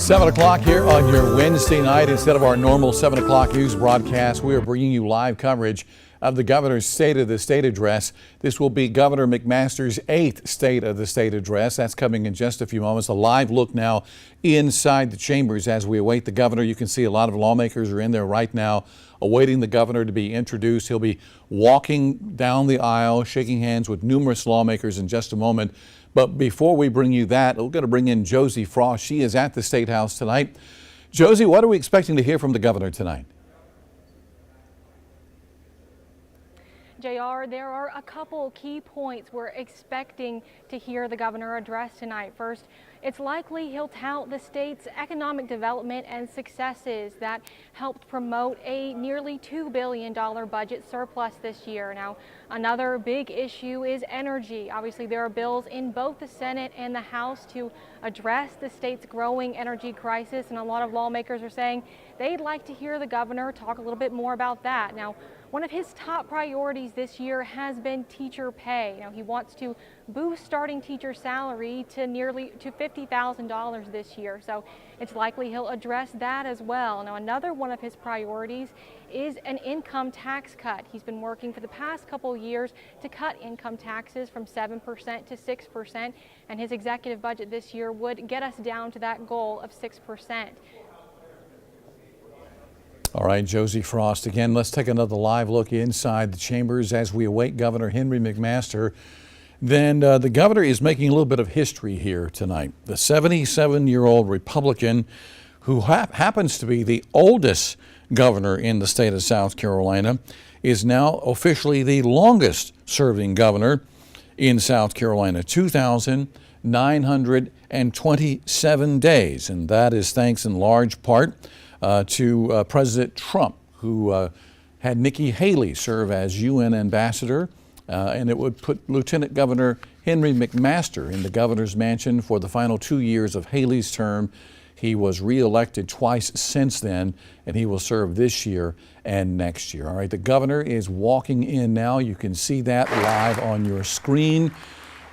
7 o'clock here on your Wednesday night. Instead of our normal 7 o'clock news broadcast, we are bringing you live coverage of the governor's State of the State address. This will be Governor McMaster's 8th State of the State address. That's coming in just a few moments. A live look now inside the chambers as we await the governor. You can see a lot of lawmakers are in there right now awaiting the governor to be introduced. He'll be walking down the aisle, shaking hands with numerous lawmakers in just a moment. But before we bring you that, we're going to bring in Josie Frost. She is at the State House tonight. Josie, what are we expecting to hear from the governor tonight? JR, there are a couple key points we're expecting to hear the governor address tonight. First, it's likely he'll tout the state's economic development and successes that helped promote a nearly $2 billion budget surplus this year. Now, another big issue is energy. Obviously, there are bills in both the Senate and the House to address the state's growing energy crisis, and a lot of lawmakers are saying they'd like to hear the governor talk a little bit more about that. Now, one of his top priorities this year has been teacher pay. Now, he wants to boost starting teacher salary to nearly $50,000 this year. So it's likely he'll address that as well. Now, another one of his priorities is an income tax cut. He's been working for the past couple years to cut income taxes from 7% to 6%, and his executive budget this year would get us down to that goal of 6%. All right, Josie Frost. Again, let's take another live look inside the chambers as we await Governor Henry McMaster. Then the governor is making a little bit of history here tonight. The 77-year-old Republican who happens to be the oldest governor in the state of South Carolina is now officially the longest serving governor in South Carolina, 2,927 days. And that is thanks in large part to President Trump, who had Nikki Haley serve as UN ambassador, and it would put Lieutenant Governor Henry McMaster in the governor's mansion for the final 2 years of Haley's term. He was reelected twice since then, and he will serve this year and next year. All right, the governor is walking in now. You can see that live on your screen.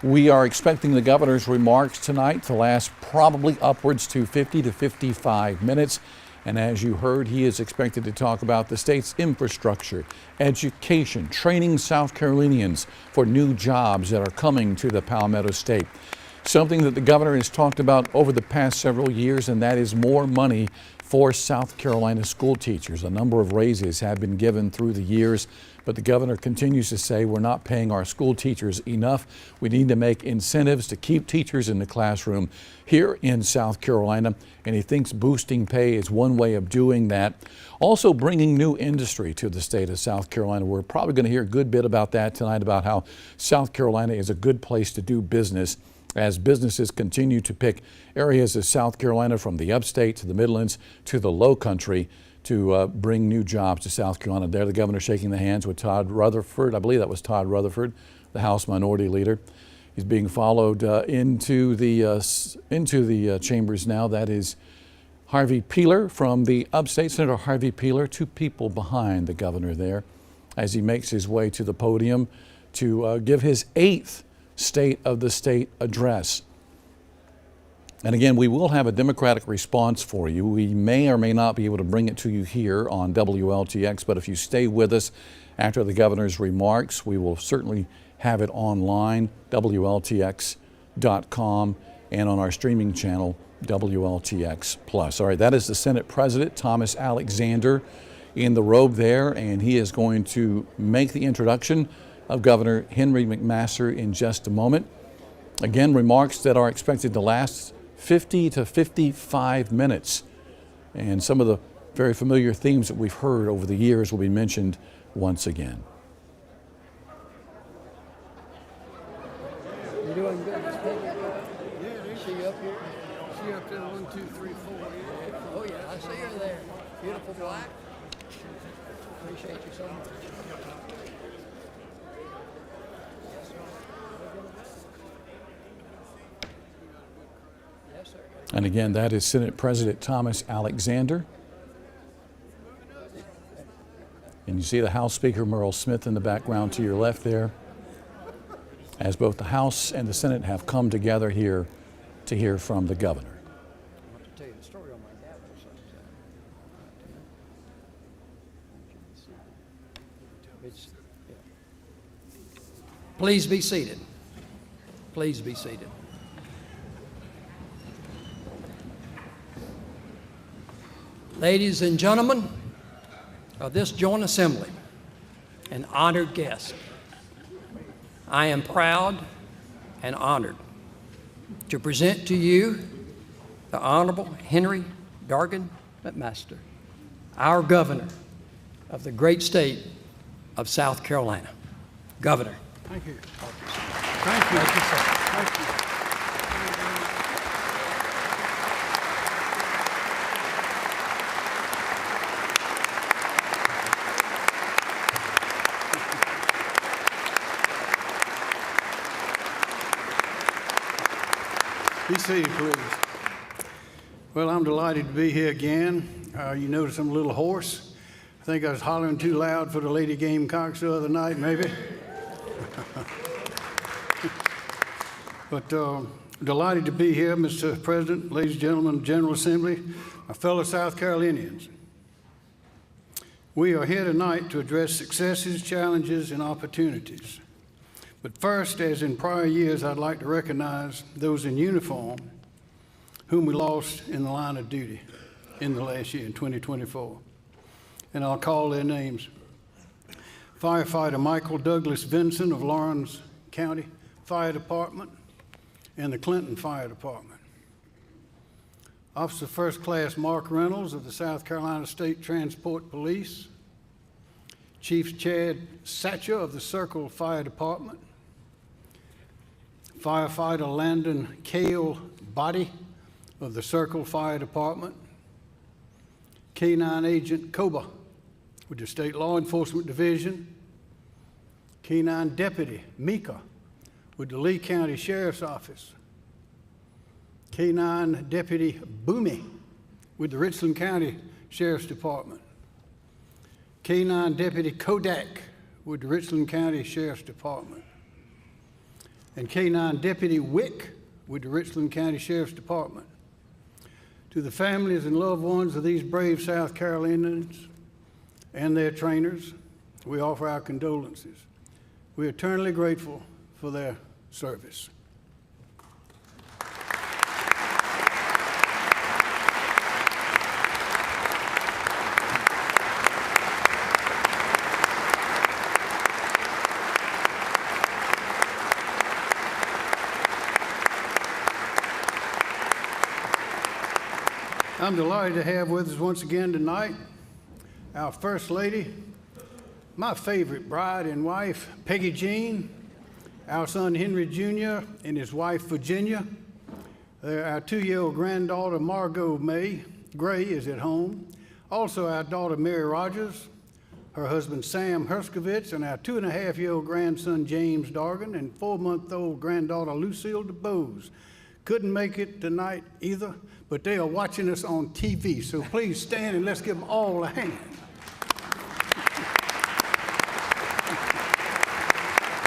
We are expecting the governor's remarks tonight to last probably upwards to 50 to 55 minutes. And as you heard, he is expected to talk about the state's infrastructure, education, training South Carolinians for new jobs that are coming to the Palmetto State. Something that the governor has talked about over the past several years, and that is more money for South Carolina school teachers. A number of raises have been given through the years, but the governor continues to say we're not paying our school teachers enough. We need to make incentives to keep teachers in the classroom here in South Carolina, and he thinks boosting pay is one way of doing that. Also bringing new industry to the state of South Carolina. We're probably going to hear a good bit about that tonight, about how South Carolina is a good place to do business as businesses continue to pick areas of South Carolina from the upstate to the Midlands to the low country to bring new jobs to South Carolina. There, the governor shaking the hands with Todd Rutherford. I believe that was Todd Rutherford, the House Minority Leader. He's being followed into the chambers now. That is Harvey Peeler from the upstate. Senator Harvey Peeler, two people behind the governor there, as he makes his way to the podium to give his 8th State of the State address. And again, we will have a Democratic response for you. We may or may not be able to bring it to you here on WLTX, but if you stay with us after the governor's remarks, we will certainly have it online, WLTX.com, and on our streaming channel, WLTX Plus. All right, that is the Senate President, Thomas Alexander, in the robe there, and he is going to make the introduction of Governor Henry McMaster in just a moment. Again, remarks that are expected to last 50 to 55 minutes. And some of the very familiar themes that we've heard over the years will be mentioned once again. You're doing good. Yeah, see you up here. See you up there, 1, 2, 3, 4. Yeah. Oh yeah, I see her there. Beautiful black. Appreciate you so much. And again, that is Senate President Thomas Alexander. And you see the House Speaker Merle Smith in the background to your left there, as both the House and the Senate have come together here to hear from the governor. tell you the story on my gavel. Yeah. Please be seated. Please be seated. Ladies and gentlemen of this joint assembly and honored guests, I am proud and honored to present to you the Honorable Henry Dargan McMaster, our governor of the great state of South Carolina. Governor. Thank you. Thank you. Thank you, sir. Thank you. Be seated, please. Well, I'm delighted to be here again. You notice I'm a little hoarse. I think I was hollering too loud for the Lady Gamecocks the other night, maybe. But delighted to be here, Mr. President, ladies and gentlemen, General Assembly, my fellow South Carolinians. We are here tonight to address successes, challenges, and opportunities. But first, as in prior years, I'd like to recognize those in uniform whom we lost in the line of duty in the last year, in 2024. And I'll call their names. Firefighter Michael Douglas Vinson of Lawrence County Fire Department and the Clinton Fire Department. Officer First Class Mark Reynolds of the South Carolina State Transport Police. Chief Chad Satcher of the Circle Fire Department. Firefighter Landon Cale Body of the Circle Fire Department. K-9 Agent Koba with the State Law Enforcement Division. K-9 Deputy Mika with the Lee County Sheriff's Office. K-9 Deputy Boomy with the Richland County Sheriff's Department. K-9 Deputy Kodak with the Richland County Sheriff's Department. And K-9 Deputy Wick with the Richland County Sheriff's Department. To the families and loved ones of these brave South Carolinians and their trainers, we offer our condolences. We are eternally grateful for their service. I'm delighted to have with us once again tonight our First Lady, my favorite bride and wife, Peggy Jean, our son Henry Jr. and his wife Virginia. Our 2-year-old granddaughter Margot May Gray is at home. Also our daughter Mary Rogers, her husband Sam Herskovitz, and our 2.5-year-old grandson James Dargan and 4-month-old granddaughter Lucille DeBose. Couldn't make it tonight either, but they are watching us on TV, so please stand and let's give them all a hand.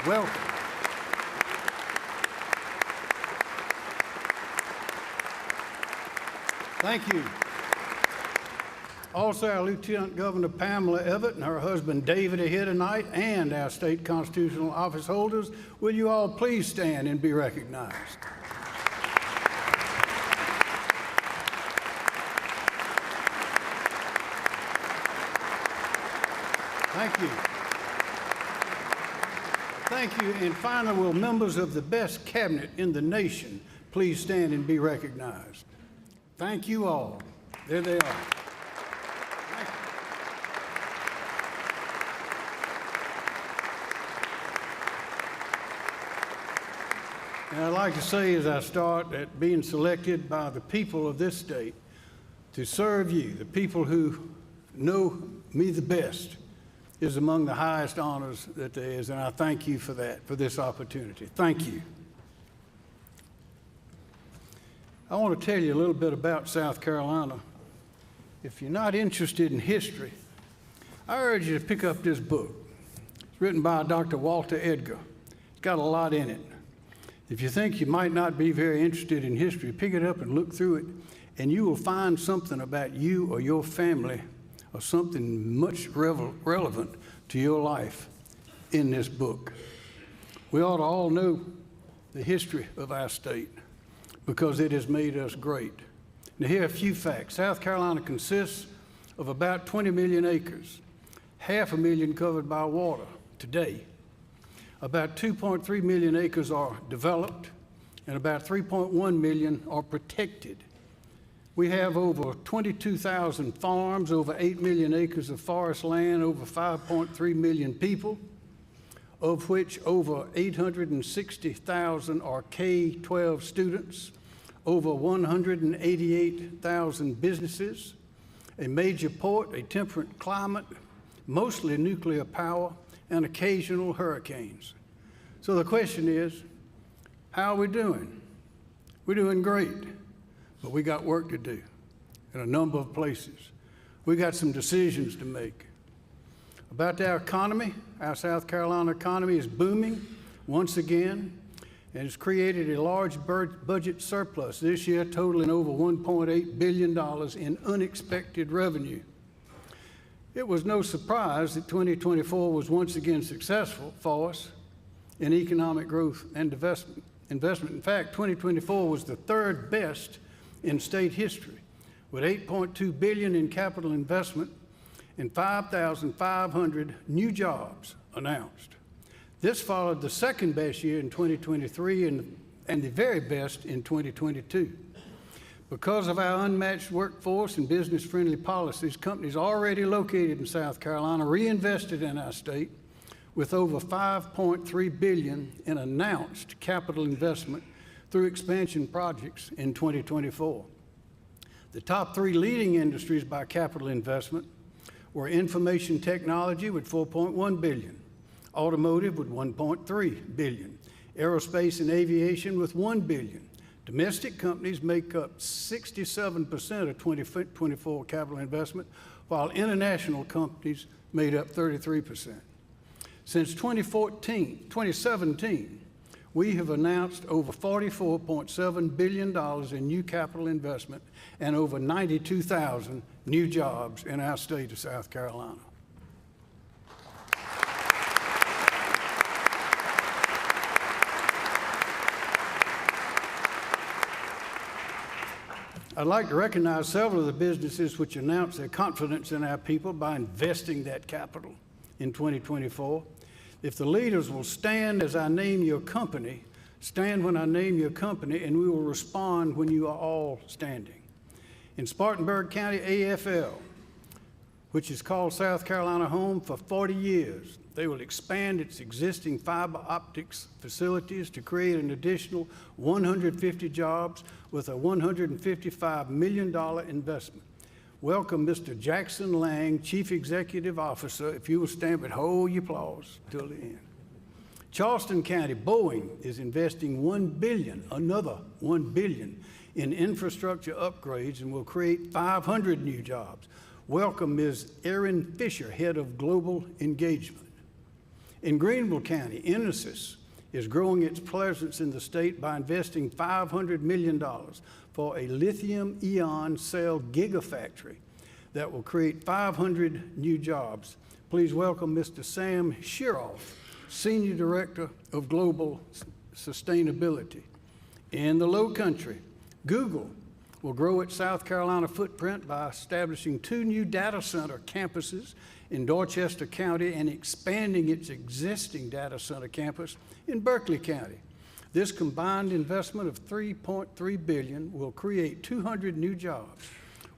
Welcome. Thank you. Also, our Lieutenant Governor Pamela Everett and her husband David are here tonight, and our state constitutional office holders. Will you all please stand and be recognized? Thank you. Thank you. And finally, will members of the best cabinet in the nation please stand and be recognized? Thank you all. There they are. Thank you. And I'd like to say as I start that being selected by the people of this state to serve you, the people who know me the best, is among the highest honors that there is, and I thank you for that, for this opportunity. Thank you. I want to tell you a little bit about South Carolina. If you're not interested in history, I urge you to pick up this book. It's written by Dr. Walter Edgar. It's got a lot in it. If you think you might not be very interested in history, pick it up and look through it and you will find something about you or your family or something much relevant to your life in this book. We ought to all know the history of our state because it has made us great. Now, here are a few facts. South Carolina consists of about 20 million acres, 500,000 covered by water today. About 2.3 million acres are developed, and about 3.1 million are protected. We have over 22,000 farms, over 8 million acres of forest land, over 5.3 million people, of which over 860,000 are K-12 students, over 188,000 businesses, a major port, a temperate climate, mostly nuclear power, and occasional hurricanes. So the question is, how are we doing? We're doing great, but we got work to do in a number of places. We got some decisions to make. About our economy, our South Carolina economy is booming once again, and it's created a large budget surplus this year, totaling over $1.8 billion in unexpected revenue. It was no surprise that 2024 was once again successful for us in economic growth and investment. In fact, 2024 was the third best in state history, with $8.2 billion in capital investment and 5,500 new jobs announced. This followed the second best year in 2023 and the very best in 2022. Because of our unmatched workforce and business-friendly policies, companies already located in South Carolina reinvested in our state with over $5.3 billion in announced capital investment through expansion projects in 2024. The top three leading industries by capital investment were information technology with $4.1 billion, automotive with $1.3 billion, aerospace and aviation with $1 billion. Domestic companies make up 67% of 2024 capital investment, while international companies made up 33%. Since 2017, we have announced over $44.7 billion in new capital investment and over 92,000 new jobs in our state of South Carolina. I'd like to recognize several of the businesses which announced their confidence in our people by investing that capital in 2024. If the leaders will stand as I name your company, stand when I name your company, and we will respond when you are all standing. In Spartanburg County, AFL, which is called South Carolina Home for 40 years, they will expand its existing fiber optics facilities to create an additional 150 jobs with a $155 million investment. Welcome Mr. Jackson Lang, Chief Executive Officer. If you will stand, but hold your applause till the end. Charleston County, Boeing is investing $1 billion, another $1 billion in infrastructure upgrades and will create 500 new jobs. Welcome Ms. Erin Fisher, Head of Global Engagement. In Greenville County, Genesis is growing its presence in the state by investing $500 million for a lithium-ion cell gigafactory that will create 500 new jobs. Please welcome Mr. Sam Shiroff, Senior Director of Global Sustainability. In the Low Country, Google will grow its South Carolina footprint by establishing 2 new data center campuses in Dorchester County and expanding its existing data center campus in Berkeley County. This combined investment of $3.3 billion will create 200 new jobs.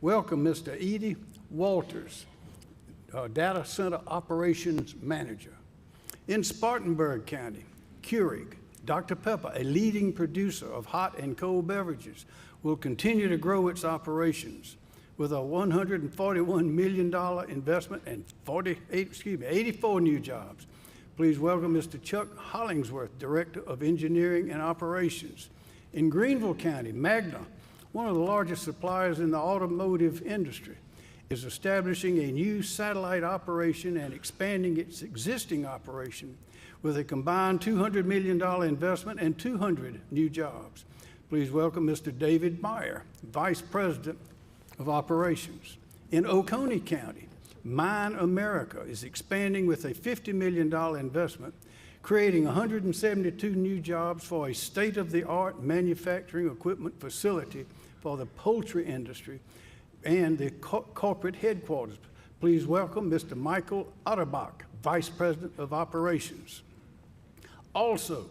Welcome Mr. Edie Walters, Data Center Operations Manager. In Spartanburg County, Keurig, Dr. Pepper, a leading producer of hot and cold beverages, will continue to grow its operations with a $141 million investment and 84 new jobs. Please welcome Mr. Chuck Hollingsworth, Director of Engineering and Operations. In Greenville County, Magna, one of the largest suppliers in the automotive industry, is establishing a new satellite operation and expanding its existing operation with a combined $200 million investment and 200 new jobs. Please welcome Mr. David Meyer, Vice President of Operations. In Oconee County, Mine America is expanding with a $50 million investment, creating 172 new jobs for a state-of-the-art manufacturing equipment facility for the poultry industry and the corporate headquarters. Please welcome Mr. Michael Otterbach, Vice President of Operations. Also,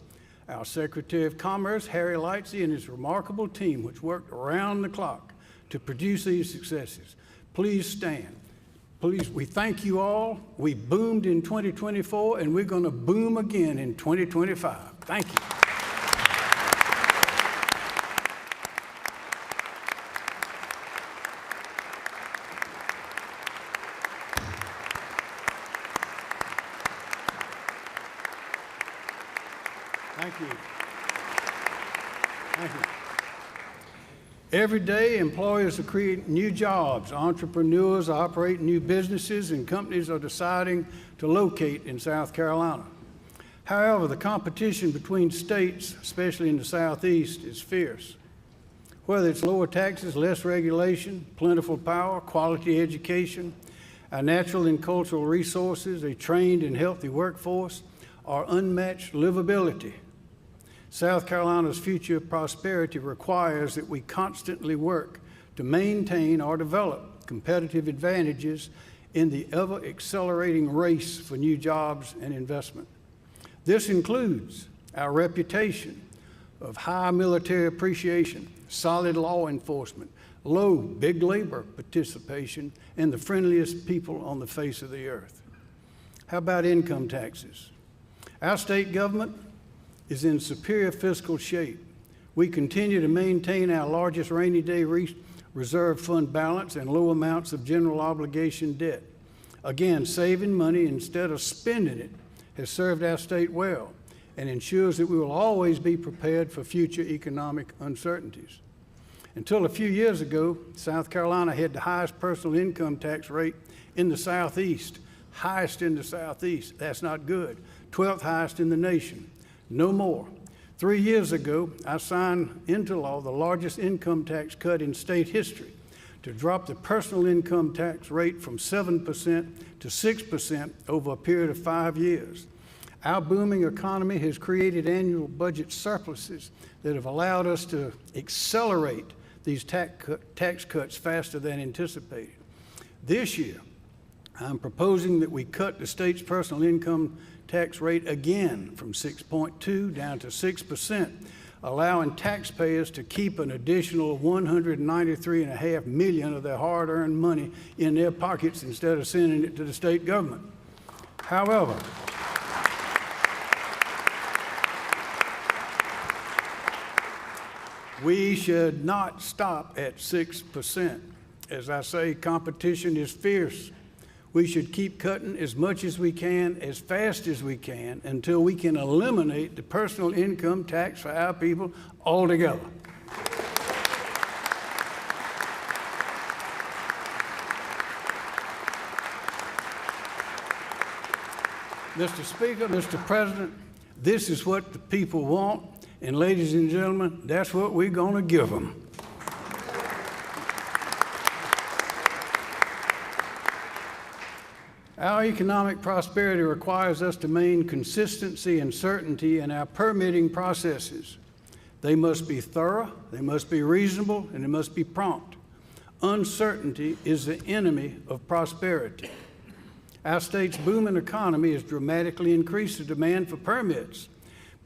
our Secretary of Commerce, Harry Lightsey, and his remarkable team, which worked around the clock to produce these successes. Please stand. Please, we thank you all. We boomed in 2024, and we're going to boom again in 2025. Thank you. Thank you. Thank you. Every day, employers are creating new jobs. Entrepreneurs are operating new businesses, and companies are deciding to locate in South Carolina. However, the competition between states, especially in the Southeast, is fierce. Whether it's lower taxes, less regulation, plentiful power, quality education, our natural and cultural resources, a trained and healthy workforce, or unmatched livability, South Carolina's future prosperity requires that we constantly work to maintain or develop competitive advantages in the ever-accelerating race for new jobs and investment. This includes our reputation of high military appreciation, solid law enforcement, low big labor participation, and the friendliest people on the face of the earth. How about income taxes? Our state government is in superior fiscal shape. We continue to maintain our largest rainy day reserve fund balance and low amounts of general obligation debt. Again, saving money instead of spending it has served our state well and ensures that we will always be prepared for future economic uncertainties. Until a few years ago, South Carolina had the highest personal income tax rate in the Southeast, highest in the Southeast. That's not good. 12th highest in the nation. No more. 3 years ago, I signed into law the largest income tax cut in state history to drop the personal income tax rate from 7% to 6% over a period of 5 years. Our booming economy has created annual budget surpluses that have allowed us to accelerate these tax cuts faster than anticipated. This year, I'm proposing that we cut the state's personal income tax rate again from 6.2 down to 6%, allowing taxpayers to keep an additional $193.5 million of their hard-earned money in their pockets instead of sending it to the state government. However, we should not stop at 6%. As I say, competition is fierce. We should keep cutting as much as we can, as fast as we can, until we can eliminate the personal income tax for our people altogether. Mr. Speaker, Mr. President, this is what the people want, and ladies and gentlemen, that's what we're going to give them. Our economic prosperity requires us to maintain consistency and certainty in our permitting processes. They must be thorough, they must be reasonable, and they must be prompt. Uncertainty is the enemy of prosperity. Our state's booming economy has dramatically increased the demand for permits.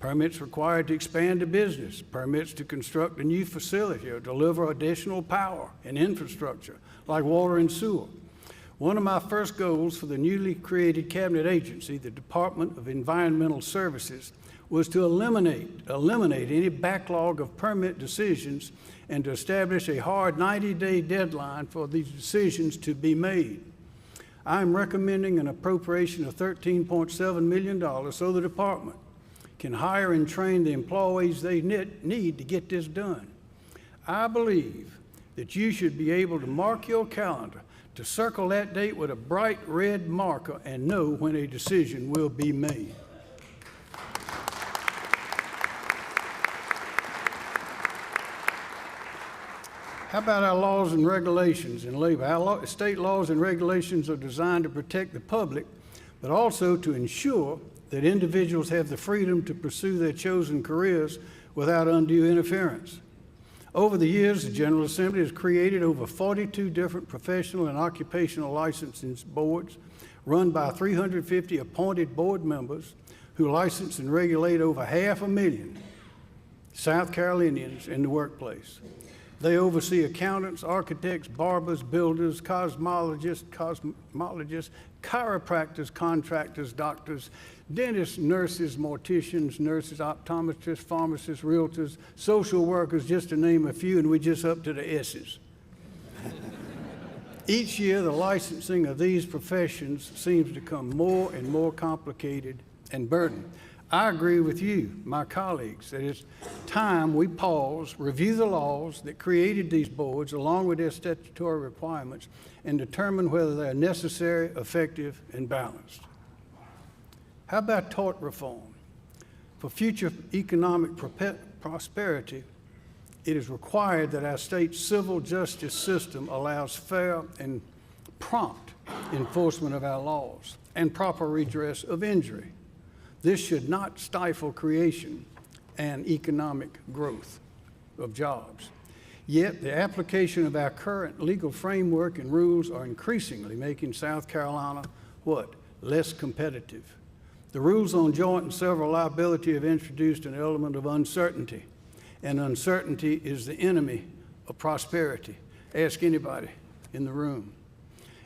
Permits required to expand a business, permits to construct a new facility or deliver additional power and infrastructure like water and sewer. One of my first goals for the newly created cabinet agency, the Department of Environmental Services, was to eliminate any backlog of permit decisions and to establish a hard 90-day deadline for these decisions to be made. I am recommending an appropriation of $13.7 million so the department can hire and train the employees they need to get this done. I believe that you should be able to mark your calendar to circle that date with a bright red marker and know when a decision will be made. How about our laws and regulations in labor? Our state laws and regulations are designed to protect the public, but also to ensure that individuals have the freedom to pursue their chosen careers without undue interference. Over the years, the General Assembly has created over 42 different professional and occupational licensing boards run by 350 appointed board members who license and regulate over 500,000 South Carolinians in the workplace. They oversee accountants, architects, barbers, builders, cosmologists, chiropractors, contractors, doctors, dentists, nurses, morticians, optometrists, pharmacists, realtors, social workers, just to name a few, and we're just up to the S's. Each year, the licensing of these professions seems to become more and more complicated and burdened. I agree with you, my colleagues, that it's time we pause, review the laws that created these boards along with their statutory requirements, and determine whether they're necessary, effective, and balanced. How about tort reform? For future economic prosperity, it is required that our state's civil justice system allows fair and prompt enforcement of our laws and proper redress of injury. This should not stifle creation and economic growth of jobs. Yet the application of our current legal framework and rules are increasingly making South Carolina what? Less competitive. The rules on joint and several liability have introduced an element of uncertainty, and uncertainty is the enemy of prosperity. Ask anybody in the room.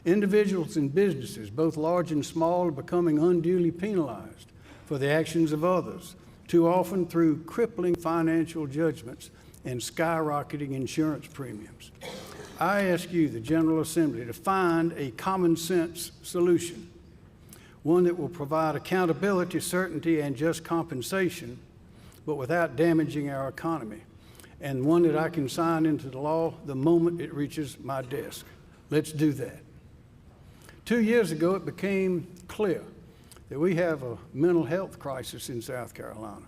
Individuals and businesses, both large and small, are becoming unduly penalized for the actions of others, too often through crippling financial judgments and skyrocketing insurance premiums. I ask you, the General Assembly, to find a common sense solution, one that will provide accountability, certainty, and just compensation, but without damaging our economy, and one that I can sign into the law the moment it reaches my desk. Let's do that. 2 years ago, it became clear that we have a mental health crisis in South Carolina.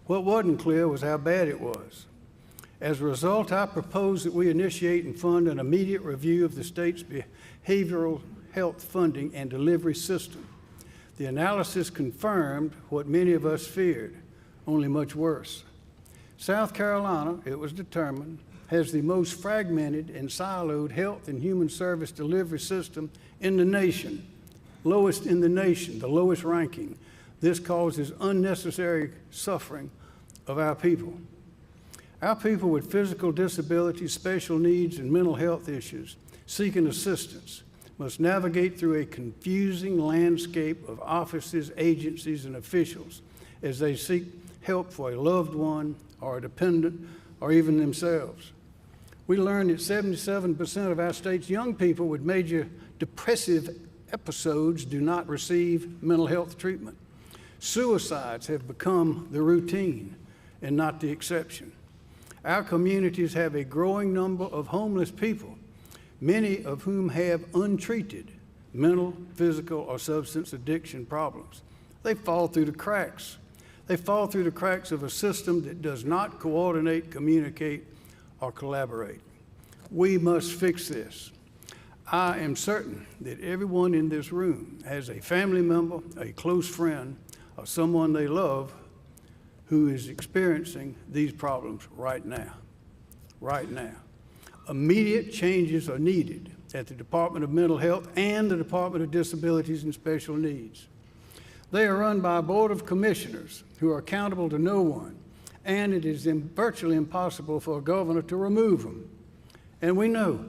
What wasn't clear was how bad it was. As a result, I propose that we initiate and fund an immediate review of the state's behavioral health funding and delivery system. The analysis confirmed what many of us feared, only much worse. South Carolina, it was determined, has the most fragmented and siloed health and human service delivery system in the nation. Lowest in the nation, the lowest ranking. This causes unnecessary suffering of our people. Our people with physical disabilities, special needs, and mental health issues seeking assistance must navigate through a confusing landscape of offices, agencies, and officials as they seek help for a loved one or a dependent or even themselves. We learned that 77% of our state's young people with major depressive episodes do not receive mental health treatment. Suicides have become the routine and not the exception. Our communities have a growing number of homeless people, many of whom have untreated mental, physical, or substance addiction problems. They fall through the cracks. They fall through the cracks of a system that does not coordinate, communicate, or collaborate. We must fix this. I am certain that everyone in this room has a family member, a close friend, or someone they love who is experiencing these problems right now. Right now. Immediate changes are needed at the Department of Mental Health and the Department of Disabilities and Special Needs. They are run by a board of commissioners who are accountable to no one, and it is virtually impossible for a governor to remove them. And we know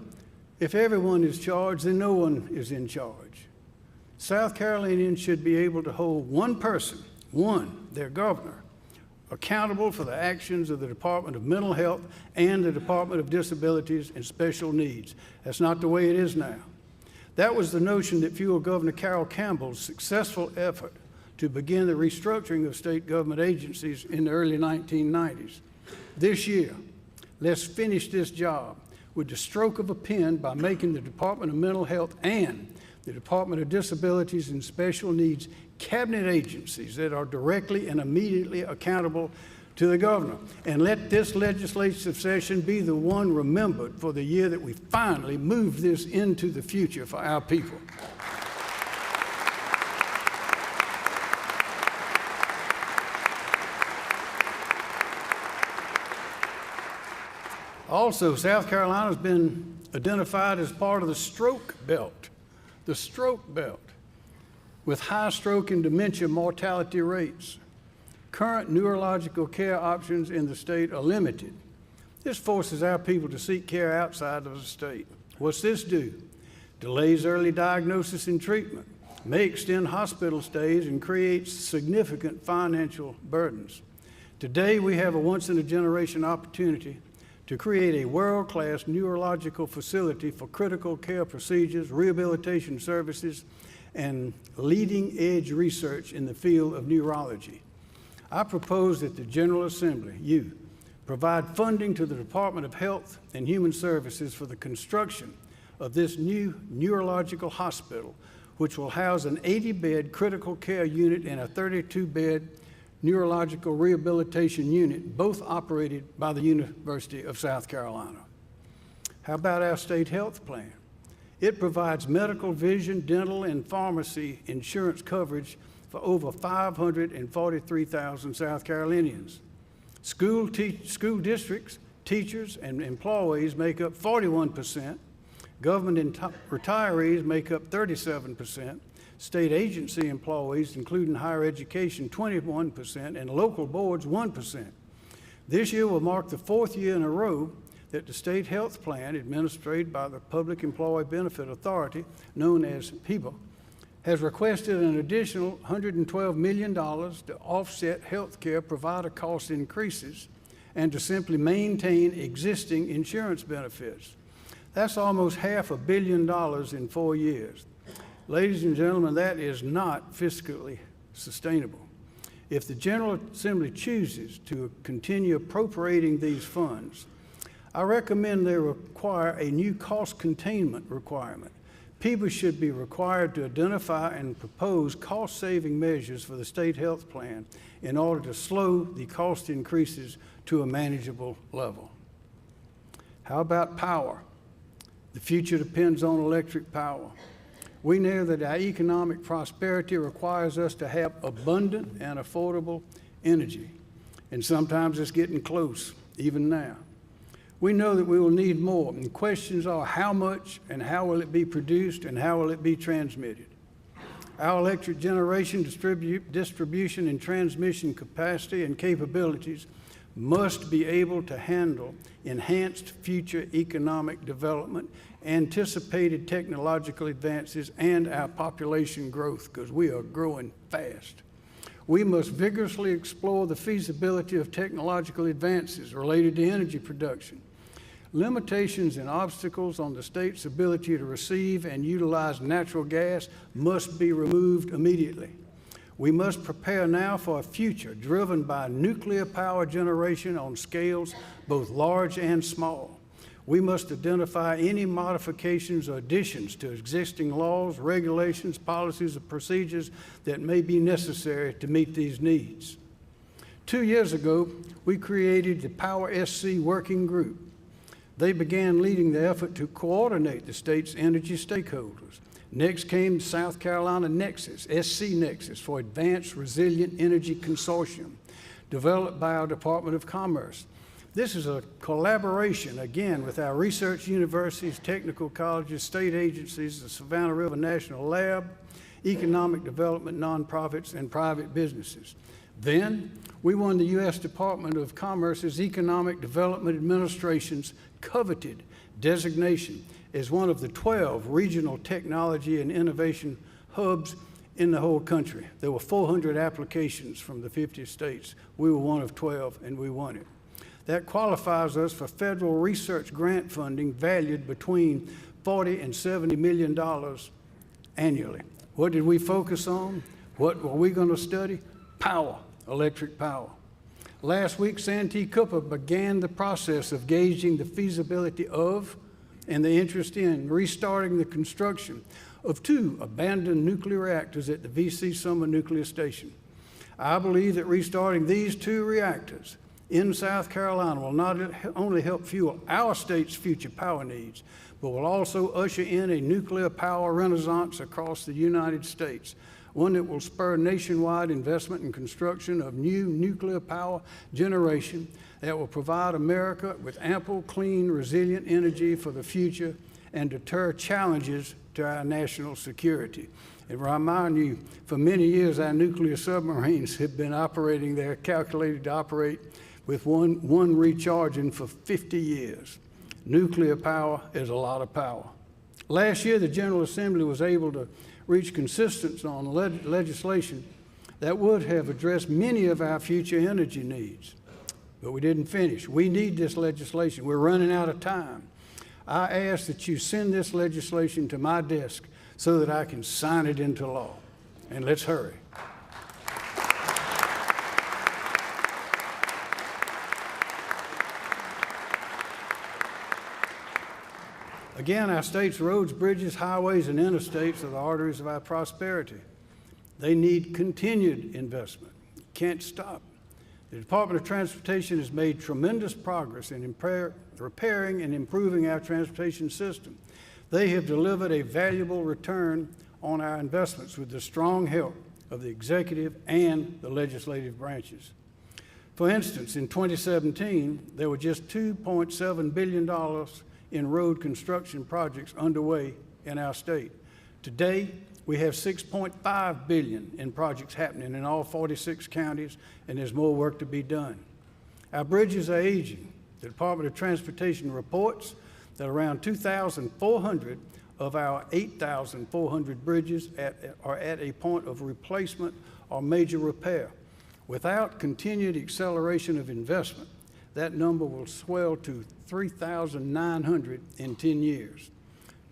if everyone is charged, then no one is in charge. South Carolinians should be able to hold one person, their governor, accountable for the actions of the Department of Mental Health and the Department of Disabilities and Special Needs. That's not the way it is now. That was the notion that fueled Governor Carroll Campbell's successful effort to begin the restructuring of state government agencies in the early 1990s. This year, let's finish this job with the stroke of a pen by making the Department of Mental Health and the Department of Disabilities and Special Needs cabinet agencies that are directly and immediately accountable to the governor, and let this legislative session be the one remembered for the year that we finally moved this into the future for our people. Also, South Carolina has been identified as part of the stroke belt, with high stroke and dementia mortality rates. Current neurological care options in the state are limited. This forces our people to seek care outside of the state. What's this do? Delays early diagnosis and treatment, may extend hospital stays, and creates significant financial burdens. Today, we have a once-in-a-generation opportunity to create a world-class neurological facility for critical care procedures, rehabilitation services, and leading-edge research in the field of neurology. I propose that the General Assembly, you, provide funding to the Department of Health and Human Services for the construction of this new neurological hospital, which will house an 80-bed critical care unit and a 32-bed neurological rehabilitation unit, both operated by the University of South Carolina. How about our state health plan? It provides medical, vision, dental, and pharmacy insurance coverage for over 543,000 South Carolinians. School districts, teachers, and employees make up 41%. Government retirees make up 37%. State agency employees, including higher education, 21%, and local boards, 1%. This year will mark the 4th year in a row that the state health plan, administered by the Public Employee Benefit Authority, known as PEBA, has requested an additional $112 million to offset health care provider cost increases and to simply maintain existing insurance benefits. That's almost $500 million in 4 years. Ladies and gentlemen, that is not fiscally sustainable. If the General Assembly chooses to continue appropriating these funds, I recommend they require a new cost containment requirement. PEBA should be required to identify and propose cost-saving measures for the state health plan in order to slow the cost increases to a manageable level. How about power? The future depends on electric power. We know that our economic prosperity requires us to have abundant and affordable energy, and sometimes it's getting close, even now. We know that we will need more, and questions are how much and how will it be produced and how will it be transmitted. Our electric generation, distribution, and transmission capacity and capabilities must be able to handle enhanced future economic development, anticipated technological advances, and our population growth, because we are growing fast. We must vigorously explore the feasibility of technological advances related to energy production. Limitations and obstacles on the state's ability to receive and utilize natural gas must be removed immediately. We must prepare now for a future driven by nuclear power generation on scales both large and small. We must identify any modifications or additions to existing laws, regulations, policies, or procedures that may be necessary to meet these needs. 2 years ago, we created the Power SC Working Group. They began leading the effort to coordinate the state's energy stakeholders. Next came South Carolina Nexus, SC Nexus, for Advanced Resilient Energy Consortium, developed by our Department of Commerce. This is a collaboration, again, with our research universities, technical colleges, state agencies, the Savannah River National Lab, economic development nonprofits, and private businesses. Then, we won the U.S. Department of Commerce's Economic Development Administration's coveted designation as one of the 12 regional technology and innovation hubs in the whole country. There were 400 applications from the 50 states. We were one of 12, and we won it. That qualifies us for federal research grant funding valued between $40 and $70 million annually. What did we focus on? What were we going to study? Power, electric power. Last week, Santee Cooper began the process of gauging the feasibility of and the interest in restarting the construction of 2 abandoned nuclear reactors at the V.C. Summer Nuclear Station. I believe that restarting these 2 reactors in South Carolina will not only help fuel our state's future power needs, but will also usher in a nuclear power renaissance across the United States, one that will spur nationwide investment in construction of new nuclear power generation that will provide America with ample, clean, resilient energy for the future and deter challenges to our national security. And remind you, for many years, our nuclear submarines have been operating there, calculated to operate with one recharging for 50 years. Nuclear power is a lot of power. Last year, the General Assembly was able to reach consistency on legislation that would have addressed many of our future energy needs. But we didn't finish. We need this legislation. We're running out of time. I ask that you send this legislation to my desk so that I can sign it into law. And let's hurry. Again, our state's roads, bridges, highways, and interstates are the arteries of our prosperity. They need continued investment. Can't stop. The Department of Transportation has made tremendous progress in repairing and improving our transportation system. They have delivered a valuable return on our investments with the strong help of the executive and the legislative branches. For instance, in 2017, there were just $2.7 billion in road construction projects underway in our state. Today, we have $6.5 billion in projects happening in all 46 counties, and there's more work to be done. Our bridges are aging. The Department of Transportation reports that around 2,400 of our 8,400 bridges are at a point of replacement or major repair. Without continued acceleration of investment, that number will swell to 3,900 in 10 years.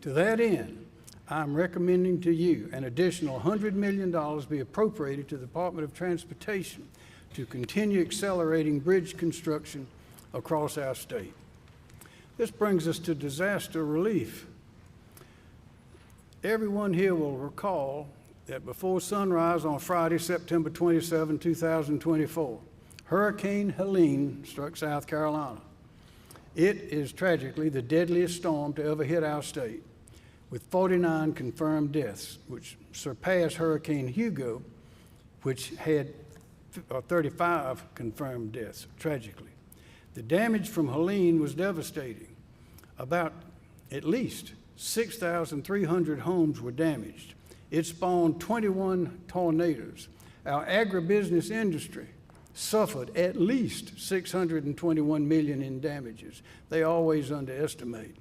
To that end, I'm recommending to you an additional $100 million be appropriated to the Department of Transportation to continue accelerating bridge construction across our state. This brings us to disaster relief. Everyone here will recall that before sunrise on Friday, September 27, 2024, Hurricane Helene struck South Carolina. It is tragically the deadliest storm to ever hit our state, with 49 confirmed deaths, which surpassed Hurricane Hugo, which had 35 confirmed deaths, tragically. The damage from Helene was devastating. At least 6,300 homes were damaged. It spawned 21 tornadoes. Our agribusiness industry suffered at least $621 million in damages. They always underestimate.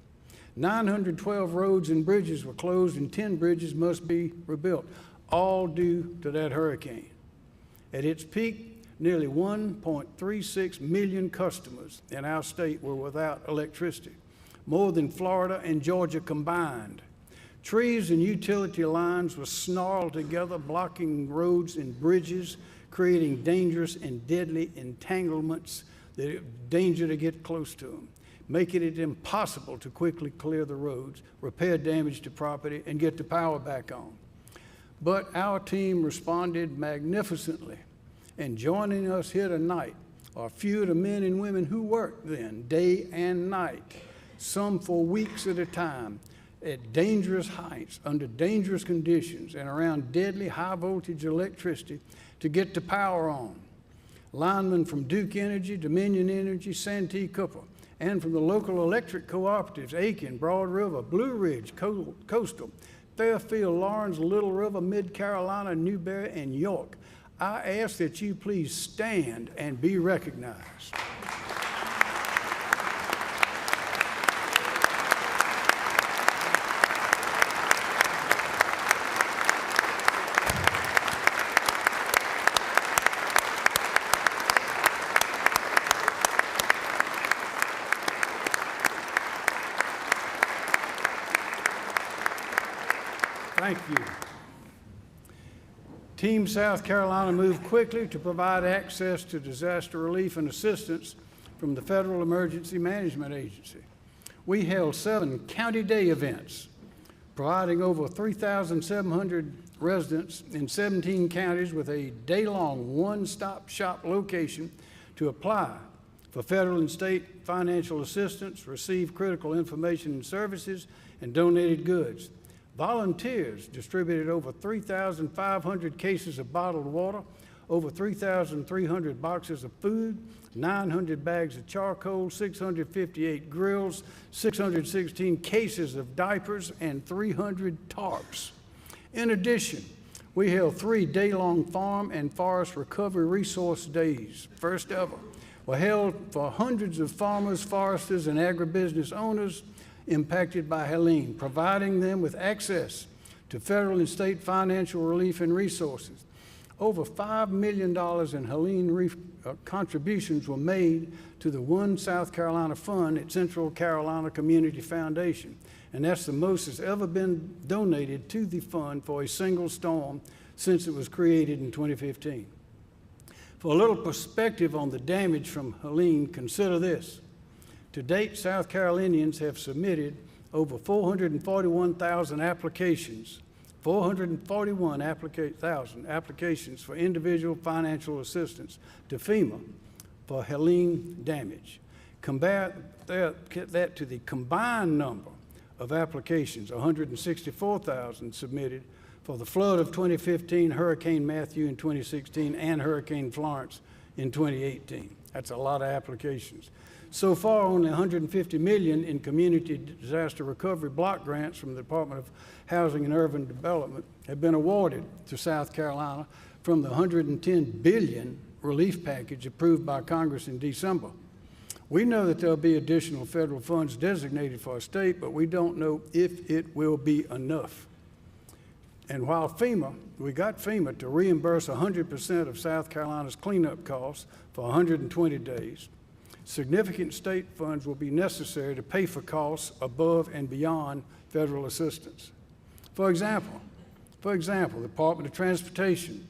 912 roads and bridges were closed, and 10 bridges must be rebuilt, all due to that hurricane. At its peak, nearly 1.36 million customers in our state were without electricity, more than Florida and Georgia combined. Trees and utility lines were snarled together, blocking roads and bridges, creating dangerous and deadly entanglements that danger to get close to them, making it impossible to quickly clear the roads, repair damage to property, and get the power back on. But our team responded magnificently, and joining us here tonight are a few of the men and women who worked then, day and night, some for weeks at a time, at dangerous heights, under dangerous conditions, and around deadly high-voltage electricity to get the power on. Linemen from Duke Energy, Dominion Energy, Santee Cooper, and from the local electric cooperatives, Aiken, Broad River, Blue Ridge, Coastal, Fairfield, Lawrence, Little River, Mid-Carolina, Newberry, and York. I ask that you please stand and be recognized. Thank you. Team South Carolina moved quickly to provide access to disaster relief and assistance from the Federal Emergency Management Agency. We held 7 County Day events, providing over 3,700 residents in 17 counties with a day-long one-stop shop location to apply for federal and state financial assistance, received critical information and services, and donated goods. Volunteers distributed over 3,500 cases of bottled water, over 3,300 boxes of food, 900 bags of charcoal, 658 grills, 616 cases of diapers, and 300 tarps. In addition, we held 3 day-long farm and forest recovery resource days, first ever, were held for hundreds of farmers, foresters, and agribusiness owners impacted by Helene, providing them with access to federal and state financial relief and resources. Over $5 million in Helene contributions were made to the One South Carolina Fund at Central Carolina Community Foundation, and that's the most that's ever been donated to the fund for a single storm since it was created in 2015. For a little perspective on the damage from Helene, consider this. To date, South Carolinians have submitted over 441,000 applications, 441,000 applications for individual financial assistance to FEMA for Helene damage. Compare that to the combined number of applications, 164,000 submitted for the flood of 2015, Hurricane Matthew in 2016, and Hurricane Florence in 2018. That's a lot of applications. So far, only $150 million in community disaster recovery block grants from the Department of Housing and Urban Development have been awarded to South Carolina from the $110 billion relief package approved by Congress in December. We know that there'll be additional federal funds designated for our state, but we don't know if it will be enough. And while we got FEMA to reimburse 100% of South Carolina's cleanup costs for 120 days, significant state funds will be necessary to pay for costs above and beyond federal assistance. For example, the Department of Transportation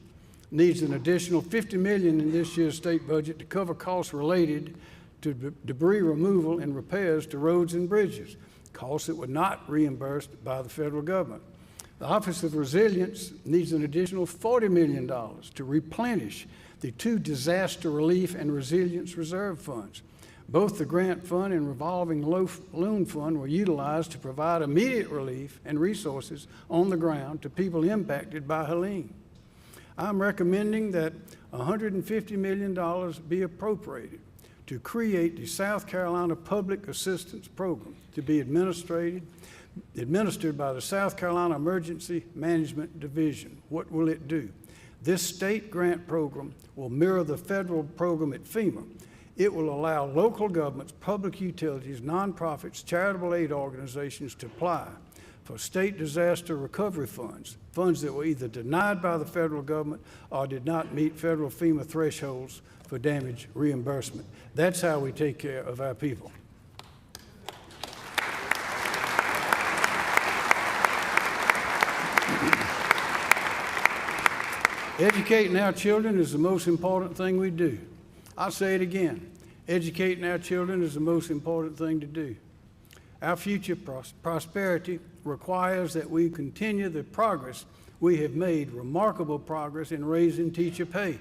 needs an additional $50 million in this year's state budget to cover costs related to debris removal and repairs to roads and bridges, costs that were not reimbursed by the federal government. The Office of Resilience needs an additional $40 million to replenish the 2 disaster relief and resilience reserve funds. Both the grant fund and revolving loan fund were utilized to provide immediate relief and resources on the ground to people impacted by Helene. I'm recommending that $150 million be appropriated to create the South Carolina Public Assistance Program to be administered by the South Carolina Emergency Management Division. What will it do? This state grant program will mirror the federal program at FEMA. It will allow local governments, public utilities, nonprofits, charitable aid organizations to apply for state disaster recovery funds that were either denied by the federal government or did not meet federal FEMA thresholds for damage reimbursement. That's how we take care of our people. Educating our children is the most important thing we do. I'll say it again. Educating our children is the most important thing to do. Our future prosperity requires that we continue the progress we have made, remarkable progress in raising teacher pay.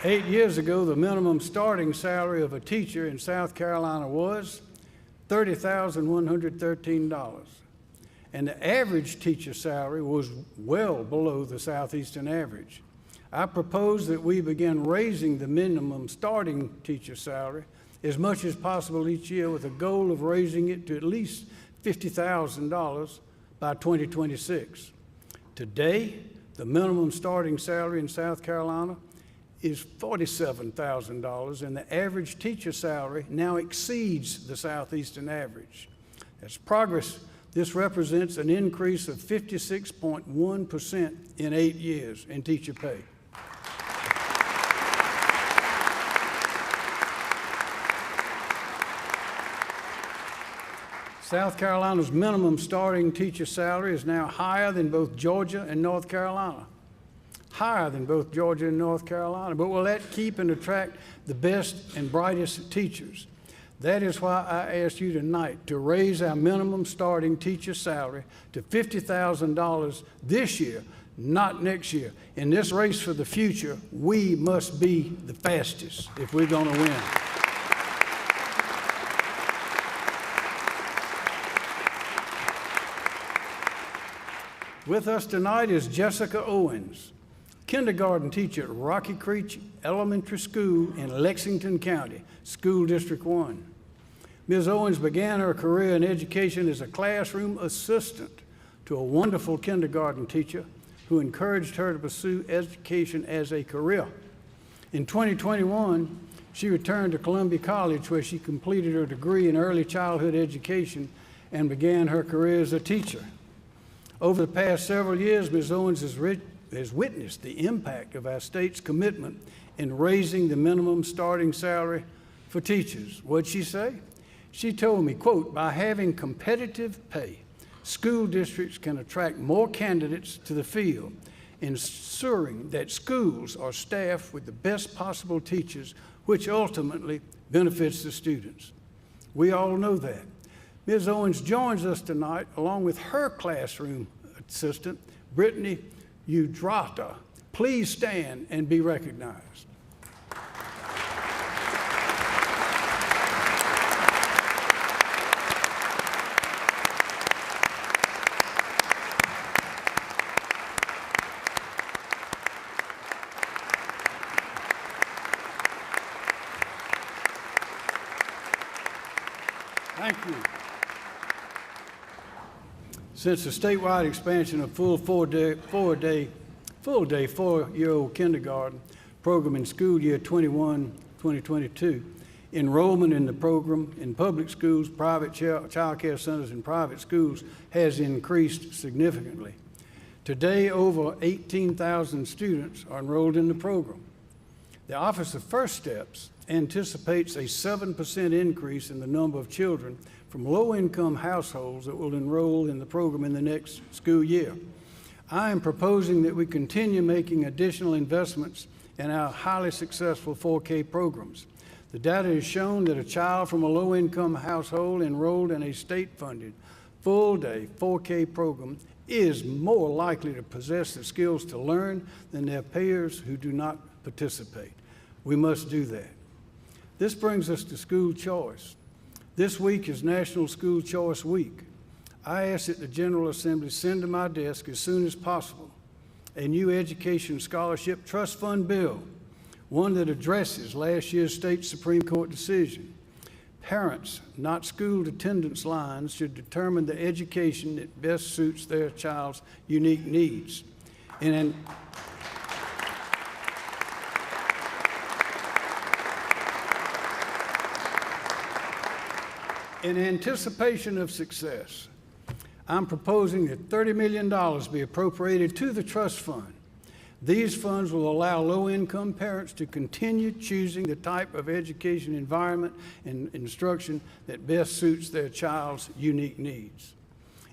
Eight years ago, the minimum starting salary of a teacher in South Carolina was $30,113. And the average teacher salary was well below the Southeastern average. I propose that we begin raising the minimum starting teacher salary as much as possible each year with a goal of raising it to at least $50,000 by 2026. Today, the minimum starting salary in South Carolina is $47,000, and the average teacher salary now exceeds the Southeastern average. That's progress. This represents an increase of 56.1% in 8 years in teacher pay. South Carolina's minimum starting teacher salary is now higher than both Georgia and North Carolina. Higher than both Georgia and North Carolina. But will that keep and attract the best and brightest teachers? That is why I ask you tonight to raise our minimum starting teacher salary to $50,000 this year, not next year. In this race for the future, we must be the fastest if we're going to win. With us tonight is Jessica Owens, kindergarten teacher at Rocky Creek Elementary School in Lexington County, School District 1. Ms. Owens began her career in education as a classroom assistant to a wonderful kindergarten teacher who encouraged her to pursue education as a career. In 2021, she returned to Columbia College where she completed her degree in early childhood education and began her career as a teacher. Over the past several years, Ms. Owens has witnessed the impact of our state's commitment in raising the minimum starting salary for teachers. What'd she say? She told me, quote, "By having competitive pay, school districts can attract more candidates to the field, ensuring that schools are staffed with the best possible teachers, which ultimately benefits the students." We all know that. Ms. Owens joins us tonight along with her classroom assistant, Brittany Udrata. Please stand and be recognized. Thank you. Since the statewide expansion of full four-year-old kindergarten program in school year 21-2022, enrollment in the program in public schools, private child care centers, and private schools has increased significantly. Today, over 18,000 students are enrolled in the program. The Office of First Steps anticipates a 7% increase in the number of children from low-income households that will enroll in the program in the next school year. I am proposing that we continue making additional investments in our highly successful 4K programs. The data has shown that a child from a low-income household enrolled in a state-funded, full-day 4K program is more likely to possess the skills to learn than their peers who do not participate. We must do that. This brings us to school choice. This week is National School Choice Week. I ask that the General Assembly send to my desk as soon as possible a new education scholarship trust fund bill, one that addresses last year's state Supreme Court decision. Parents, not school attendance lines, should determine the education that best suits their child's unique needs. In anticipation of success, I'm proposing that $30 million be appropriated to the trust fund. These funds will allow low-income parents to continue choosing the type of education environment and instruction that best suits their child's unique needs.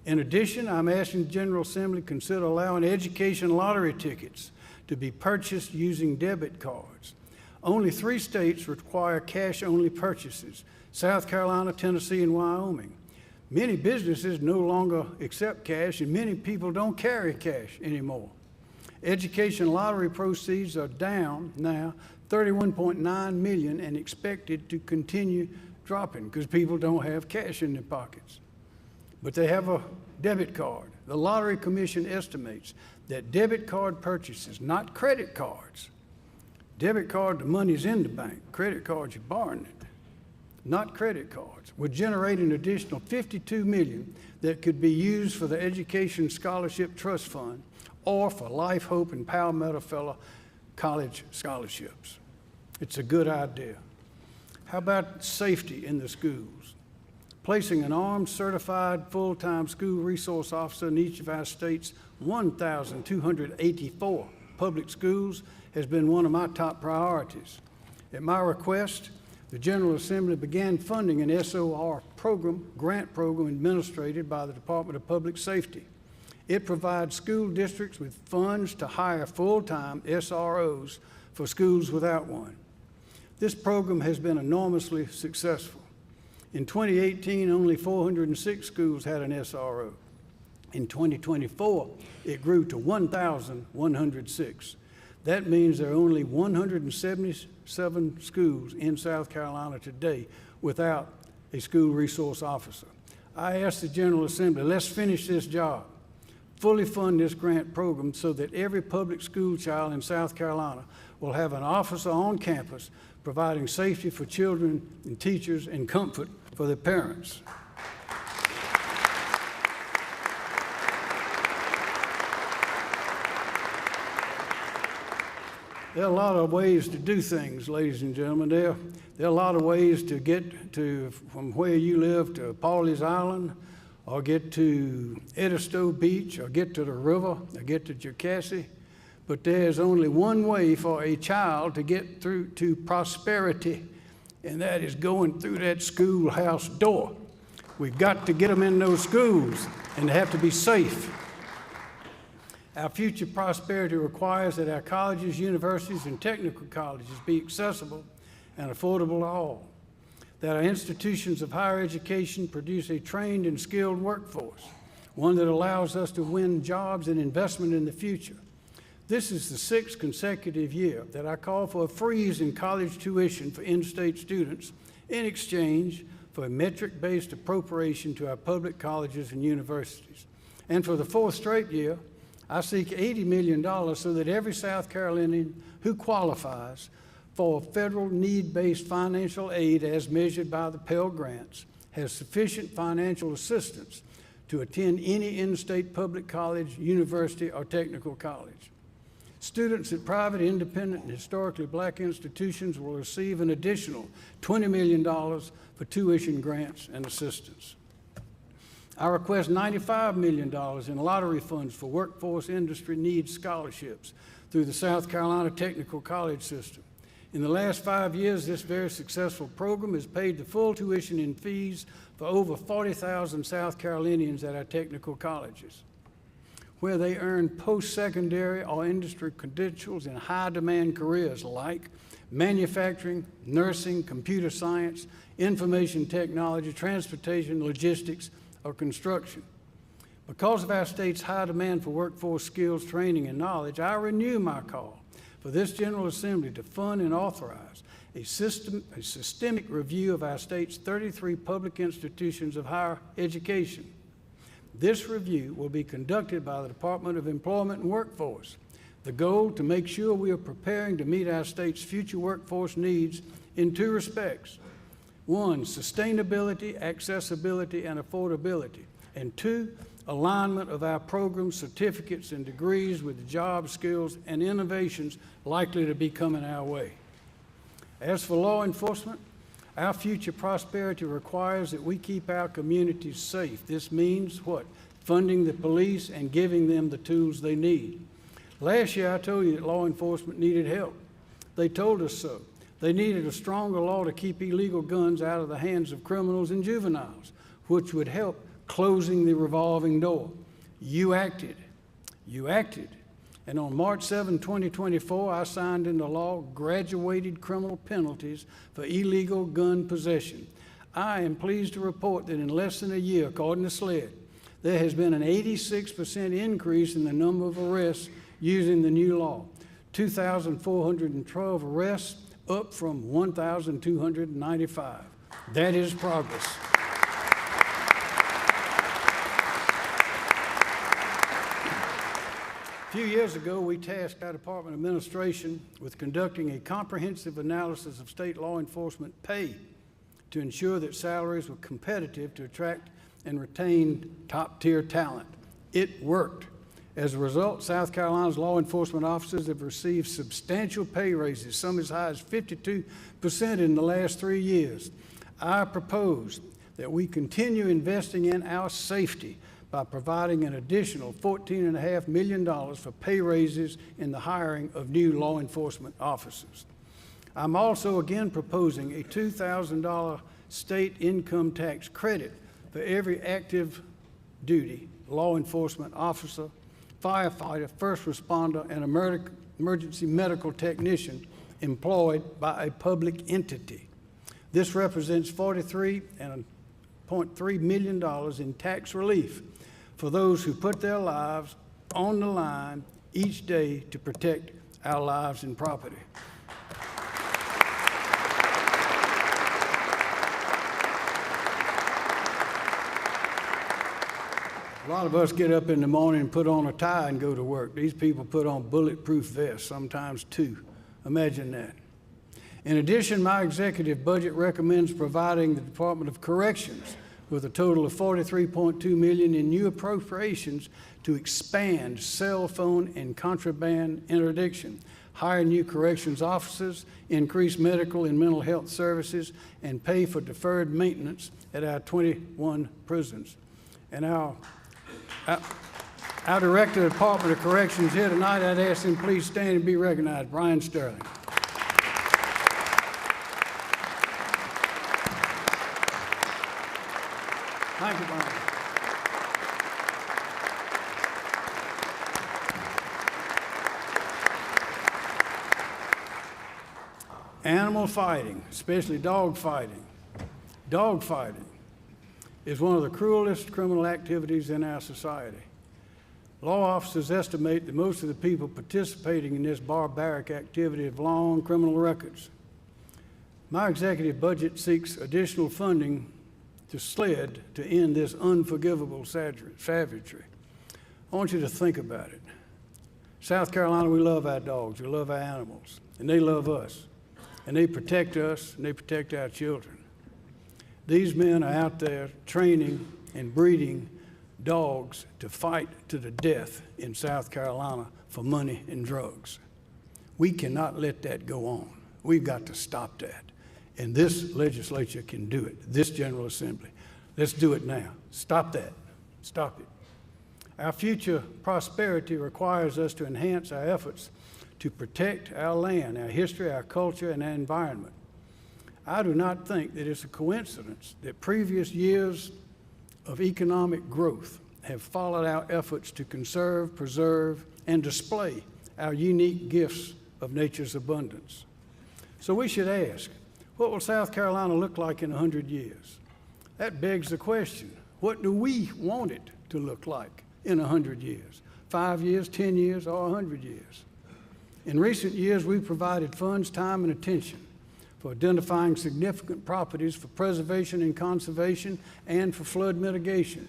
In addition, I'm asking the General Assembly to consider allowing education lottery tickets to be purchased using debit cards. Only 3 states require cash-only purchases: South Carolina, Tennessee, and Wyoming. Many businesses no longer accept cash, and many people don't carry cash anymore. Education lottery proceeds are down now 31.9 million and expected to continue dropping because people don't have cash in their pockets. But they have a debit card. The Lottery Commission estimates that debit card purchases, not credit cards. Debit card, the money's in the bank. Credit cards, you're borrowing it. Not credit cards, would generate an additional $52 million that could be used for the Education Scholarship Trust Fund or for Life, Hope, and Palmetto Fellow college scholarships. It's a good idea. How about safety in the schools? Placing an armed, certified, full-time school resource officer in each of our state's 1,284 public schools has been one of my top priorities. At my request, the General Assembly began funding an SOR program, grant program administered by the Department of Public Safety. It provides school districts with funds to hire full-time SROs for schools without one. This program has been enormously successful. In 2018, only 406 schools had an SRO. In 2024, it grew to 1,106. That means there are only 177 schools in South Carolina today without a school resource officer. I asked the General Assembly, let's finish this job. Fully fund this grant program so that every public school child in South Carolina will have an officer on campus providing safety for children and teachers and comfort for their parents. There are a lot of ways to do things, ladies and gentlemen. There are a lot of ways to get to from where you live to Pawleys Island, or get to Edisto Beach, or get to the river, or get to Jocassee. But there's only one way for a child to get through to prosperity, and that is going through that schoolhouse door. We've got to get them in those schools, and they have to be safe. Our future prosperity requires that our colleges, universities, and technical colleges be accessible and affordable to all, that our institutions of higher education produce a trained and skilled workforce, one that allows us to win jobs and investment in the future. This is the 6th consecutive year that I call for a freeze in college tuition for in-state students in exchange for a metric-based appropriation to our public colleges and universities. And for the 4th straight year, I seek $80 million so that every South Carolinian who qualifies for federal need-based financial aid as measured by the Pell Grants has sufficient financial assistance to attend any in-state public college, university, or technical college. Students at private, independent, and historically black institutions will receive an additional $20 million for tuition grants and assistance. I request $95 million in lottery funds for workforce industry needs scholarships through the South Carolina Technical College System. In the last 5 years, this very successful program has paid the full tuition and fees for over 40,000 South Carolinians at our technical colleges, where they earn post-secondary or industry credentials in high-demand careers like manufacturing, nursing, computer science, information technology, transportation, logistics, or construction. Because of our state's high demand for workforce skills, training, and knowledge, I renew my call for this General Assembly to fund and authorize a systemic review of our state's 33 public institutions of higher education. This review will be conducted by the Department of Employment and Workforce. The goal to make sure we are preparing to meet our state's future workforce needs in 2 respects. 1, sustainability, accessibility, and affordability. And 2, alignment of our programs, certificates, and degrees with the jobs, skills, and innovations likely to be coming our way. As for law enforcement, our future prosperity requires that we keep our communities safe. This means what? Funding the police and giving them the tools they need. Last year, I told you that law enforcement needed help. They told us so. They needed a stronger law to keep illegal guns out of the hands of criminals and juveniles, which would help closing the revolving door. You acted. You acted. And on March 7, 2024, I signed into law graduated criminal penalties for illegal gun possession. I am pleased to report that in less than a year, according to SLED, there has been an 86% increase in the number of arrests using the new law. 2,412 arrests, up from 1,295. That is progress. A few years ago, we tasked our department administration with conducting a comprehensive analysis of state law enforcement pay to ensure that salaries were competitive to attract and retain top-tier talent. It worked. As a result, South Carolina's law enforcement officers have received substantial pay raises, some as high as 52% in the last 3 years. I propose that we continue investing in our safety by providing an additional $14.5 million for pay raises in the hiring of new law enforcement officers. I'm also again proposing a $2,000 state income tax credit for every active duty law enforcement officer, firefighter, first responder, and emergency medical technician employed by a public entity. This represents $43.3 million in tax relief for those who put their lives on the line each day to protect our lives and property. A lot of us get up in the morning and put on a tie and go to work. These people put on bulletproof vests, sometimes two. Imagine that. In addition, my executive budget recommends providing the Department of Corrections with a total of $43.2 million in new appropriations to expand cell phone and contraband interdiction, hire new corrections officers, increase medical and mental health services, and pay for deferred maintenance at our 21 prisons. And our Director of the Department of Corrections here tonight, I'd ask him please stand and be recognized. Brian Sterling. Thank you, Brian. Animal fighting, especially dog fighting. Dog fighting is one of the cruelest criminal activities in our society. Law officers estimate that most of the people participating in this barbaric activity have long criminal records. My executive budget seeks additional funding to SLED to end this unforgivable savagery. I want you to think about it. South Carolina, we love our dogs, we love our animals, and they love us. And they protect us, and they protect our children. These men are out there training and breeding dogs to fight to the death in South Carolina for money and drugs. We cannot let that go on. We've got to stop that. And this legislature can do it, this General Assembly. Let's do it now. Stop that. Stop it. Our future prosperity requires us to enhance our efforts to protect our land, our history, our culture, and our environment. I do not think that it's a coincidence that previous years of economic growth have followed our efforts to conserve, preserve, and display our unique gifts of nature's abundance. So we should ask, what will South Carolina look like in 100 years? That begs the question, what do we want it to look like in 100 years? 5 years, 10 years, or 100 years? In recent years, we've provided funds, time, and attention for identifying significant properties for preservation and conservation and for flood mitigation.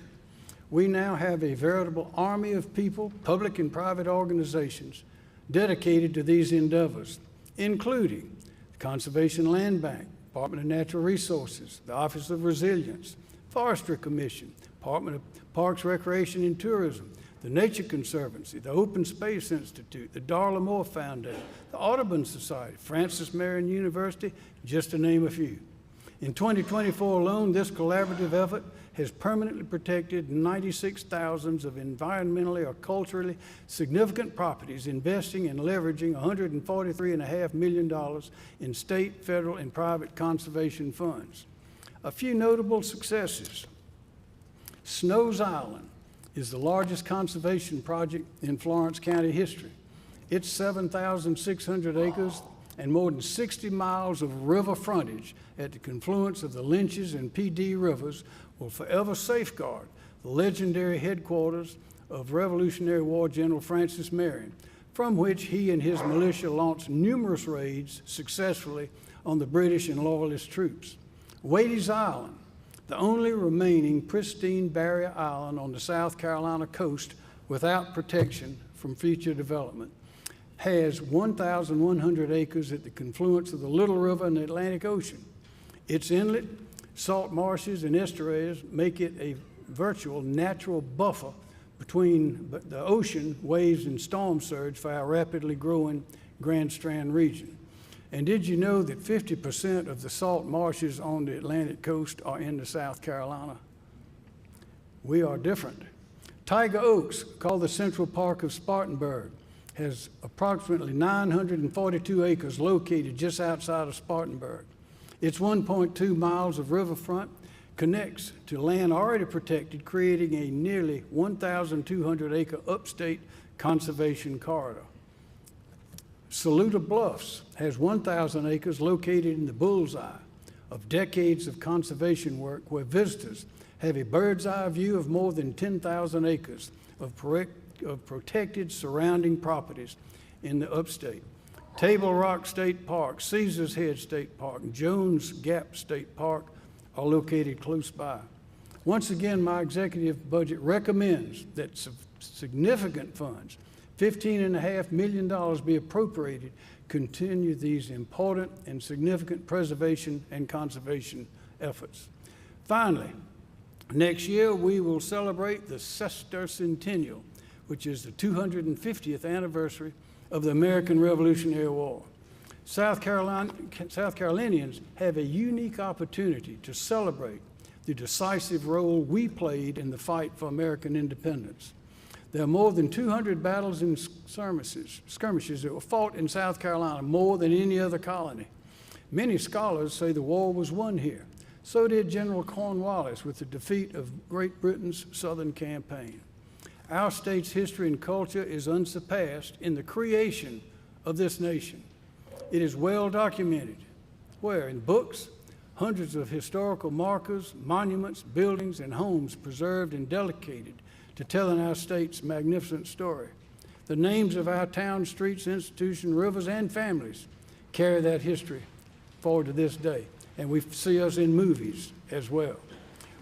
We now have a veritable army of people, public and private organizations, dedicated to these endeavors, including the Conservation Land Bank, Department of Natural Resources, the Office of Resilience, Forestry Commission, Department of Parks, Recreation, and Tourism, the Nature Conservancy, the Open Space Institute, the Darla Moore Foundation, the Audubon Society, Francis Marion University, just to name a few. In 2024 alone, this collaborative effort has permanently protected 96,000 of environmentally or culturally significant properties, investing and leveraging $143.5 million in state, federal, and private conservation funds. A few notable successes. Snow's Island is the largest conservation project in Florence County history. It's 7,600 acres and more than 60 miles of river frontage at the confluence of the Lynches and PD rivers will forever safeguard the legendary headquarters of Revolutionary War General Francis Marion, from which he and his militia launched numerous raids successfully on the British and Loyalist troops. Wade's Island, the only remaining pristine barrier island on the South Carolina coast without protection from future development, has 1,100 acres at the confluence of the Little River and the Atlantic Ocean. Its inlet, salt marshes, and estuaries make it a virtual natural buffer between the ocean, waves, and storm surge for our rapidly growing Grand Strand region. And did you know that 50% of the salt marshes on the Atlantic coast are in the South Carolina? We are different. Tiger Oaks, called the Central Park of Spartanburg, has approximately 942 acres located just outside of Spartanburg. Its 1.2 miles of riverfront connects to land already protected, creating a nearly 1,200 acre upstate conservation corridor. Saluda Bluffs has 1,000 acres located in the Bullseye, of decades of conservation work where visitors have a bird's eye view of more than 10,000 acres of protected surrounding properties in the upstate. Table Rock State Park, Caesars Head State Park, and Jones Gap State Park are located close by. Once again, my executive budget recommends that significant funds, $15.5 million, be appropriated to continue these important and significant preservation and conservation efforts. Finally, next year we will celebrate the sesquicentennial, which is the 250th anniversary of the American Revolutionary War. South Carolinians have a unique opportunity to celebrate the decisive role we played in the fight for American independence. There are more than 200 battles and skirmishes that were fought in South Carolina, more than any other colony. Many scholars say the war was won here. So did General Cornwallis with the defeat of Great Britain's Southern campaign. Our state's history and culture is unsurpassed in the creation of this nation. It is well documented, where in books, hundreds of historical markers, monuments, buildings, and homes preserved and dedicated to telling our state's magnificent story. The names of our towns, streets, institutions, rivers, and families carry that history forward to this day, and we see us in movies as well.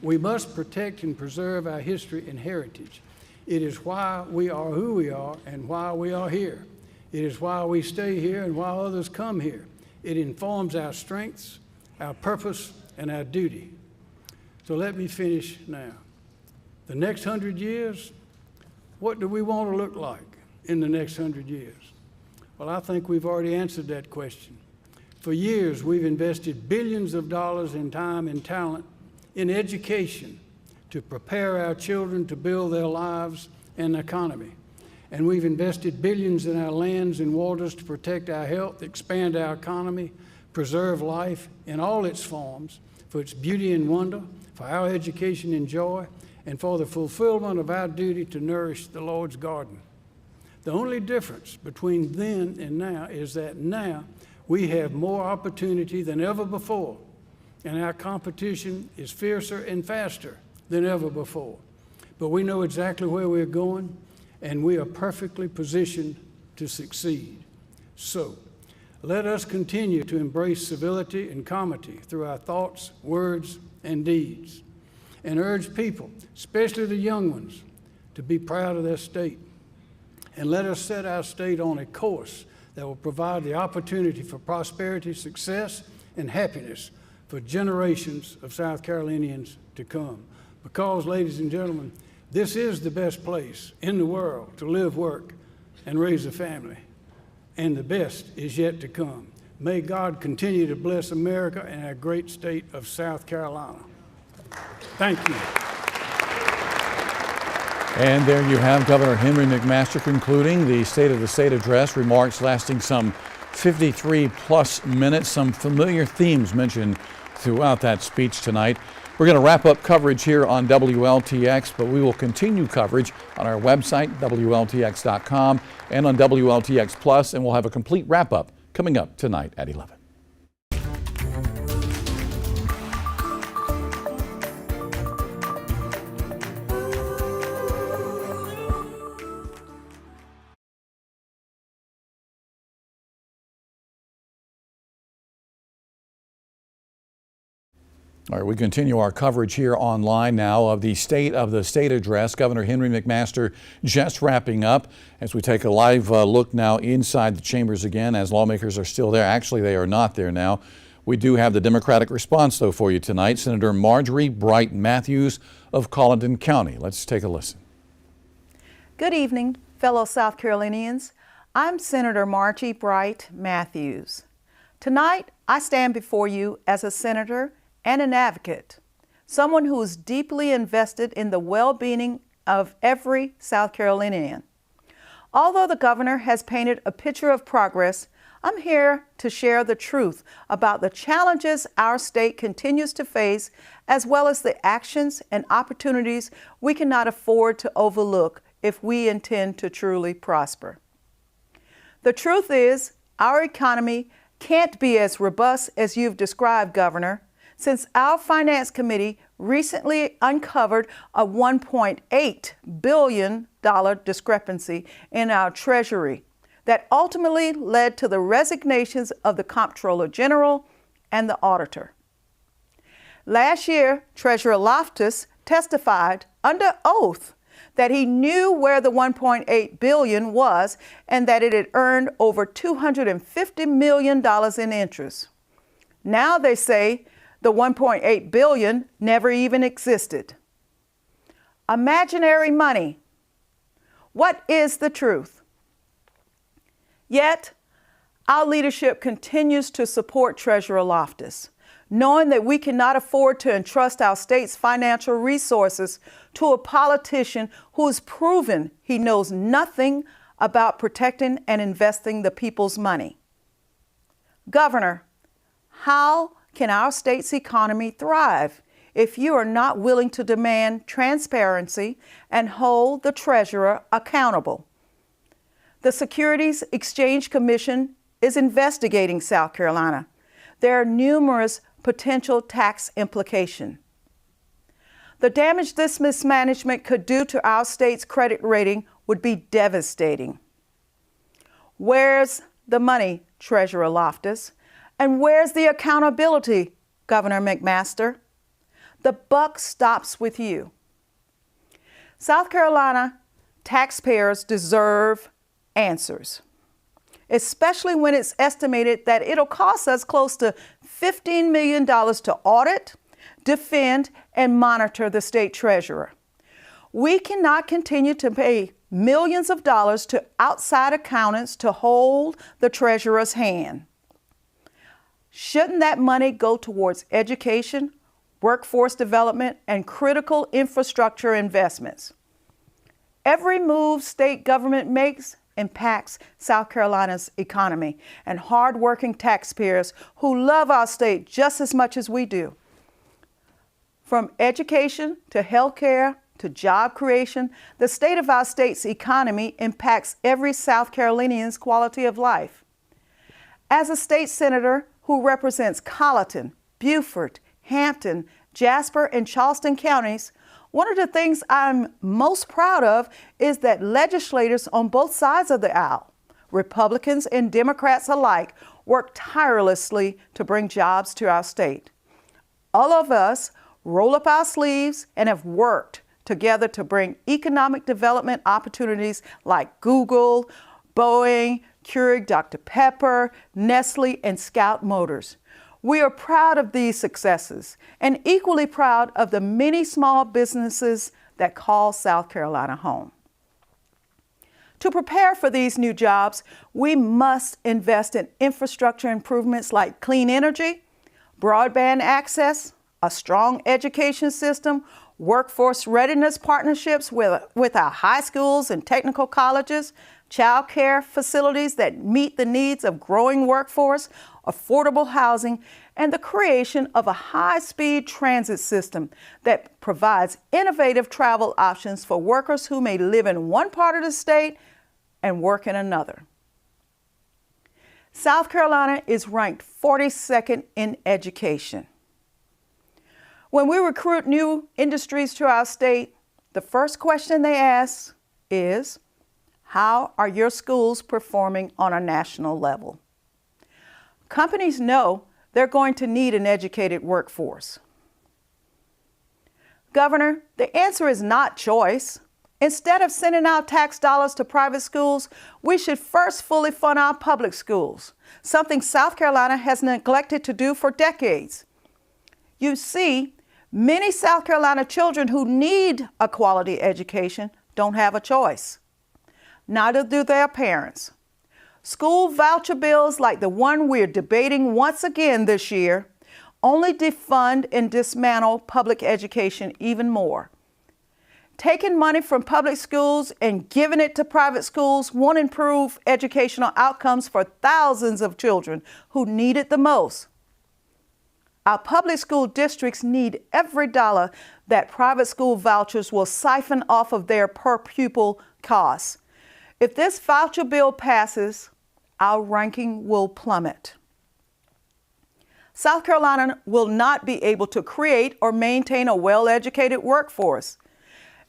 We must protect and preserve our history and heritage. It is why we are who we are and why we are here. It is why we stay here and why others come here. It informs our strengths, our purpose, and our duty. So let me finish now. The next 100 years, what do we want to look like in the next 100 years? Well, I think we've already answered that question. For years, we've invested billions of dollars in time and talent in education to prepare our children to build their lives and economy. And we've invested billions in our lands and waters to protect our health, expand our economy, preserve life in all its forms, for its beauty and wonder, for our education and joy, and for the fulfillment of our duty to nourish the Lord's garden. The only difference between then and now is that now we have more opportunity than ever before, and our competition is fiercer and faster than ever before. But we know exactly where we're going, and we are perfectly positioned to succeed. So, let us continue to embrace civility and comity through our thoughts, words, and deeds, and urge people, especially the young ones, to be proud of their state. And let us set our state on a course that will provide the opportunity for prosperity, success, and happiness for generations of South Carolinians to come. Because, ladies and gentlemen, this is the best place in the world to live, work, and raise a family. And the best is yet to come. May God continue to bless America and our great state of South Carolina. Thank you. And there you have Governor Henry McMaster concluding the State of the State address, remarks lasting some 53 plus minutes, some familiar themes mentioned throughout that speech tonight. We're going to wrap up coverage here on WLTX, but we will continue coverage on our website, WLTX.com, and on WLTX Plus, and we'll have a complete wrap-up coming up tonight at 11. All right, we continue our coverage here online now of the State of the State address. Governor Henry McMaster just wrapping up as we take a live look now inside the chambers again, as lawmakers are still there. Actually, they are not there now. We do have the Democratic response, though, for you tonight. Senator Marjorie Bright Matthews of Colleton County. Let's take a listen. Good evening, fellow South Carolinians. I'm Senator Marjorie Bright Matthews. Tonight, I stand before you as a senator and an advocate, someone who is deeply invested in the well-being of every South Carolinian. Although the governor has painted a picture of progress, I'm here to share the truth about the challenges our state continues to face, as well as the actions and opportunities we cannot afford to overlook if we intend to truly prosper. The truth is, our economy can't be as robust as you've described, Governor, since our Finance Committee recently uncovered a $1.8 billion discrepancy in our Treasury that ultimately led to the resignations of the Comptroller General and the Auditor. Last year, Treasurer Loftus testified under oath that he knew where the $1.8 billion was and that it had earned over $250 million in interest. Now they say the $1.8 billion never even existed. Imaginary money. What is the truth? Yet, our leadership continues to support Treasurer Loftus, knowing that we cannot afford to entrust our state's financial resources to a politician who has proven he knows nothing about protecting and investing the people's money. Governor, how can our state's economy thrive if you are not willing to demand transparency and hold the treasurer accountable? The Securities Exchange Commission is investigating South Carolina. There are numerous potential tax implications. The damage this mismanagement could do to our state's credit rating would be devastating. Where's the money, Treasurer Loftus? And where's the accountability, Governor McMaster? The buck stops with you. South Carolina taxpayers deserve answers, especially when it's estimated that it'll cost us close to $15 million to audit, defend, and monitor the state treasurer. We cannot continue to pay millions of dollars to outside accountants to hold the treasurer's hand. Shouldn't that money go towards education, workforce development, and critical infrastructure investments? Every move state government makes impacts South Carolina's economy and hardworking taxpayers who love our state just as much as we do. From education to healthcare to job creation, the state of our state's economy impacts every South Carolinian's quality of life. As a state senator who represents Colleton, Beaufort, Hampton, Jasper, and Charleston counties, one of the things I'm most proud of is that legislators on both sides of the aisle, Republicans and Democrats alike, work tirelessly to bring jobs to our state. All of us roll up our sleeves and have worked together to bring economic development opportunities like Google, Boeing, Keurig Dr. Pepper, Nestle, and Scout Motors. We are proud of these successes and equally proud of the many small businesses that call South Carolina home. To prepare for these new jobs, we must invest in infrastructure improvements like clean energy, broadband access, a strong education system, workforce readiness partnerships with our high schools and technical colleges, child care facilities that meet the needs of growing workforce, affordable housing, and the creation of a high-speed transit system that provides innovative travel options for workers who may live in one part of the state and work in another. South Carolina is ranked 42nd in education. When we recruit new industries to our state, the first question they ask is, how are your schools performing on a national level? Companies know they're going to need an educated workforce. Governor, the answer is not choice. Instead of sending out tax dollars to private schools, we should first fully fund our public schools, something South Carolina has neglected to do for decades. You see, many South Carolina children who need a quality education don't have a choice. Neither do their parents. School voucher bills like the one we're debating once again this year only defund and dismantle public education even more. Taking money from public schools and giving it to private schools won't improve educational outcomes for thousands of children who need it the most. Our public school districts need every dollar that private school vouchers will siphon off of their per pupil costs. If this voucher bill passes, our ranking will plummet. South Carolina will not be able to create or maintain a well-educated workforce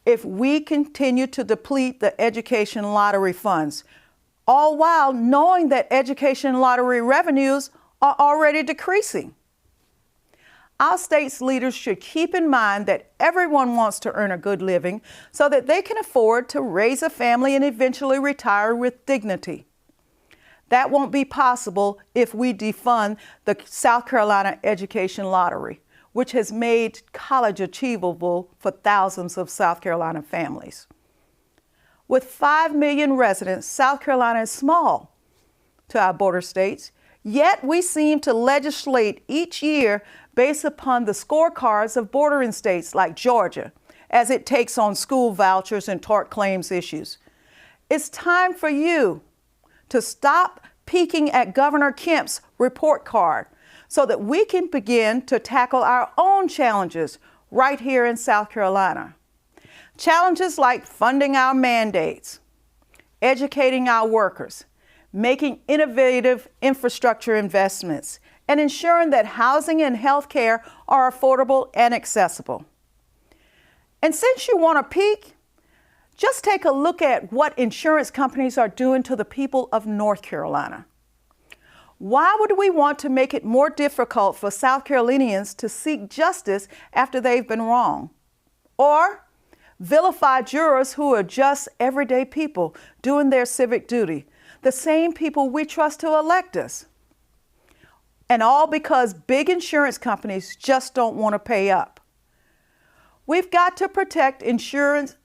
if we continue to deplete the education lottery funds, all while knowing that education lottery revenues are already decreasing. Our state's leaders should keep in mind that everyone wants to earn a good living so that they can afford to raise a family and eventually retire with dignity. That won't be possible if we defund the South Carolina Education Lottery, which has made college achievable for thousands of South Carolina families. With 5 million residents, South Carolina is small to our border states, yet we seem to legislate each year based upon the scorecards of bordering states like Georgia, as it takes on school vouchers and tort claims issues. It's time for you to stop peeking at Governor Kemp's report card so that we can begin to tackle our own challenges right here in South Carolina. Challenges like funding our mandates, educating our workers, making innovative infrastructure investments, and ensuring that housing and health care are affordable and accessible. And since you want to peek, just take a look at what insurance companies are doing to the people of North Carolina. Why would we want to make it more difficult for South Carolinians to seek justice after they've been wrong? Or vilify jurors who are just everyday people doing their civic duty, the same people we trust to elect us? And all because big insurance companies just don't want to pay up. We've got to protect insurance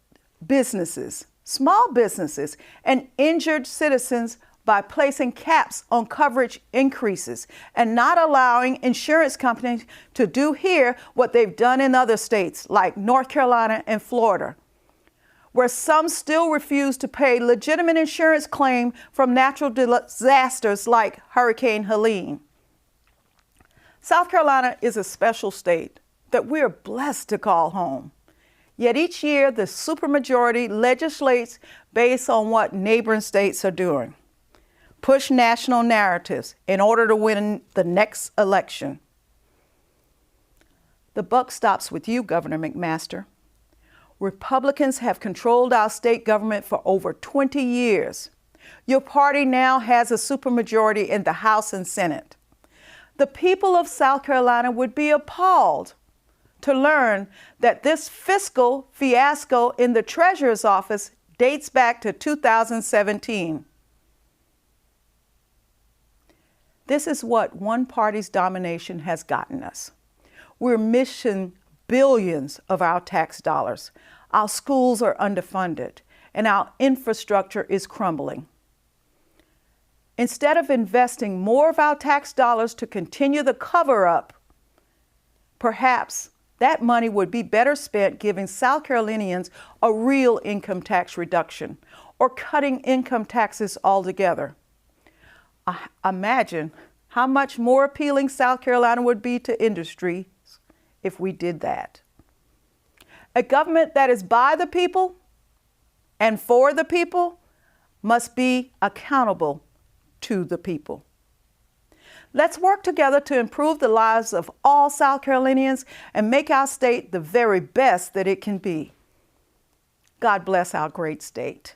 businesses, small businesses, and injured citizens by placing caps on coverage increases and not allowing insurance companies to do here what they've done in other states like North Carolina and Florida, where some still refuse to pay legitimate insurance claim from natural disasters like Hurricane Helene. South Carolina is a special state that we are blessed to call home. Yet each year, the supermajority legislates based on what neighboring states are doing, push national narratives in order to win the next election. The buck stops with you, Governor McMaster. Republicans have controlled our state government for over 20 years. Your party now has a supermajority in the House and Senate. The people of South Carolina would be appalled to learn that this fiscal fiasco in the Treasurer's office dates back to 2017. This is what one party's domination has gotten us. We're missing billions of our tax dollars. Our schools are underfunded, and our infrastructure is crumbling. Instead of investing more of our tax dollars to continue the cover-up, perhaps that money would be better spent giving South Carolinians a real income tax reduction or cutting income taxes altogether. Imagine how much more appealing South Carolina would be to industries if we did that. A government that is by the people and for the people must be accountable to the people. Let's work together to improve the lives of all South Carolinians and make our state the very best that it can be. God bless our great state.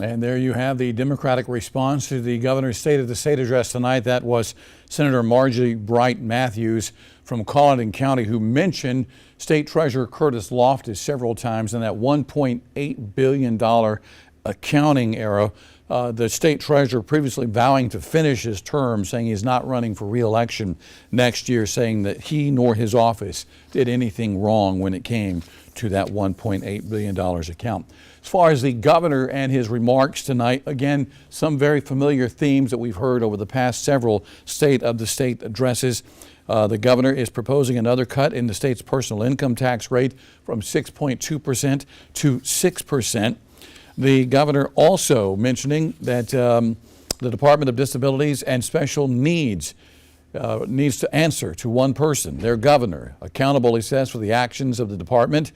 And there you have the Democratic response to the governor's State of the State address tonight. That was Senator Marjorie Bright Matthews from Colleton County, who mentioned State Treasurer Curtis Loftus several times in that $1.8 billion accounting error. The state treasurer previously vowing to finish his term, saying he's not running for re-election next year, saying that he nor his office did anything wrong when it came to that $1.8 billion account. As far as the governor and his remarks tonight, again, some very familiar themes that we've heard over the past several State of the State addresses. The governor is proposing another cut in the state's personal income tax rate from 6.2% to 6%. The governor also mentioning that the Department of Disabilities and Special Needs needs to answer to one person, their governor, accountable, he says, for the actions of the department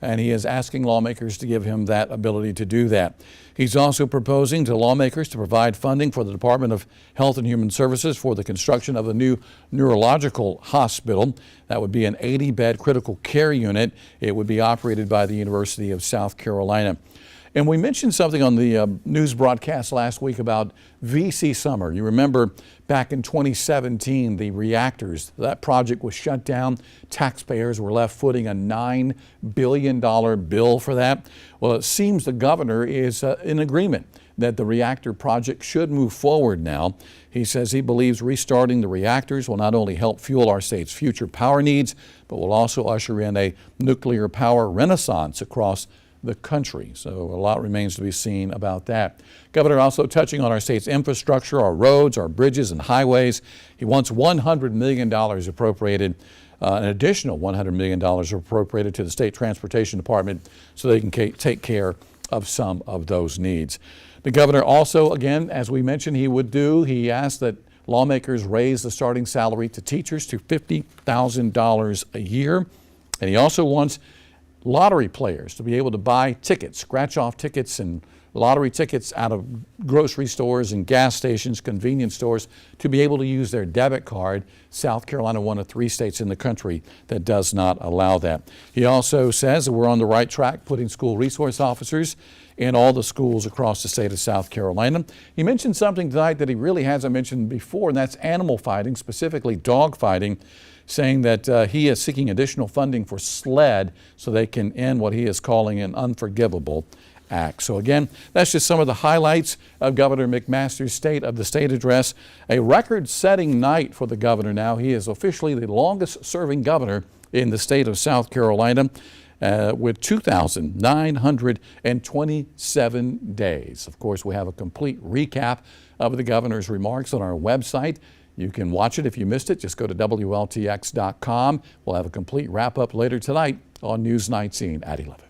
and he is asking lawmakers to give him that ability to do that. He's also proposing to lawmakers to provide funding for the Department of Health and Human Services for the construction of a new neurological hospital. That would be an 80-bed critical care unit. It would be operated by the University of South Carolina. And we mentioned something on the news broadcast last week about VC Summer. You remember back in 2017, the reactors, that project was shut down. Taxpayers were left footing a $9 billion bill for that. Well, it seems the governor is in agreement that the reactor project should move forward now. He says he believes restarting the reactors will not only help fuel our state's future power needs, but will also usher in a nuclear power renaissance across the country. So a lot remains to be seen about that. Governor also touching on our state's infrastructure, our roads, our bridges and highways. He wants $100 million appropriated, an additional $100 million appropriated to the State Transportation Department so they can take care of some of those needs. The governor also, again, as we mentioned he asked that lawmakers raise the starting salary to teachers to $50,000 a year. And he also wants lottery players to be able to buy tickets, scratch-off tickets and lottery tickets out of grocery stores and gas stations, convenience stores, to be able to use their debit card. South Carolina, one of 3 states in the country that does not allow that. He also says that we're on the right track putting school resource officers in all the schools across the state of South Carolina. He mentioned something tonight that he really hasn't mentioned before, and that's animal fighting, specifically dog fighting, saying that he is seeking additional funding for SLED so they can end what he is calling an unforgivable act. So again, that's just some of the highlights of Governor McMaster's State of the State address. A record-setting night for the governor now. He is officially the longest-serving governor in the state of South Carolina with 2,927 days. Of course, we have a complete recap of the governor's remarks on our website. You can watch it if you missed it. Just go to WLTX.com. We'll have a complete wrap-up later tonight on News 19 at 11.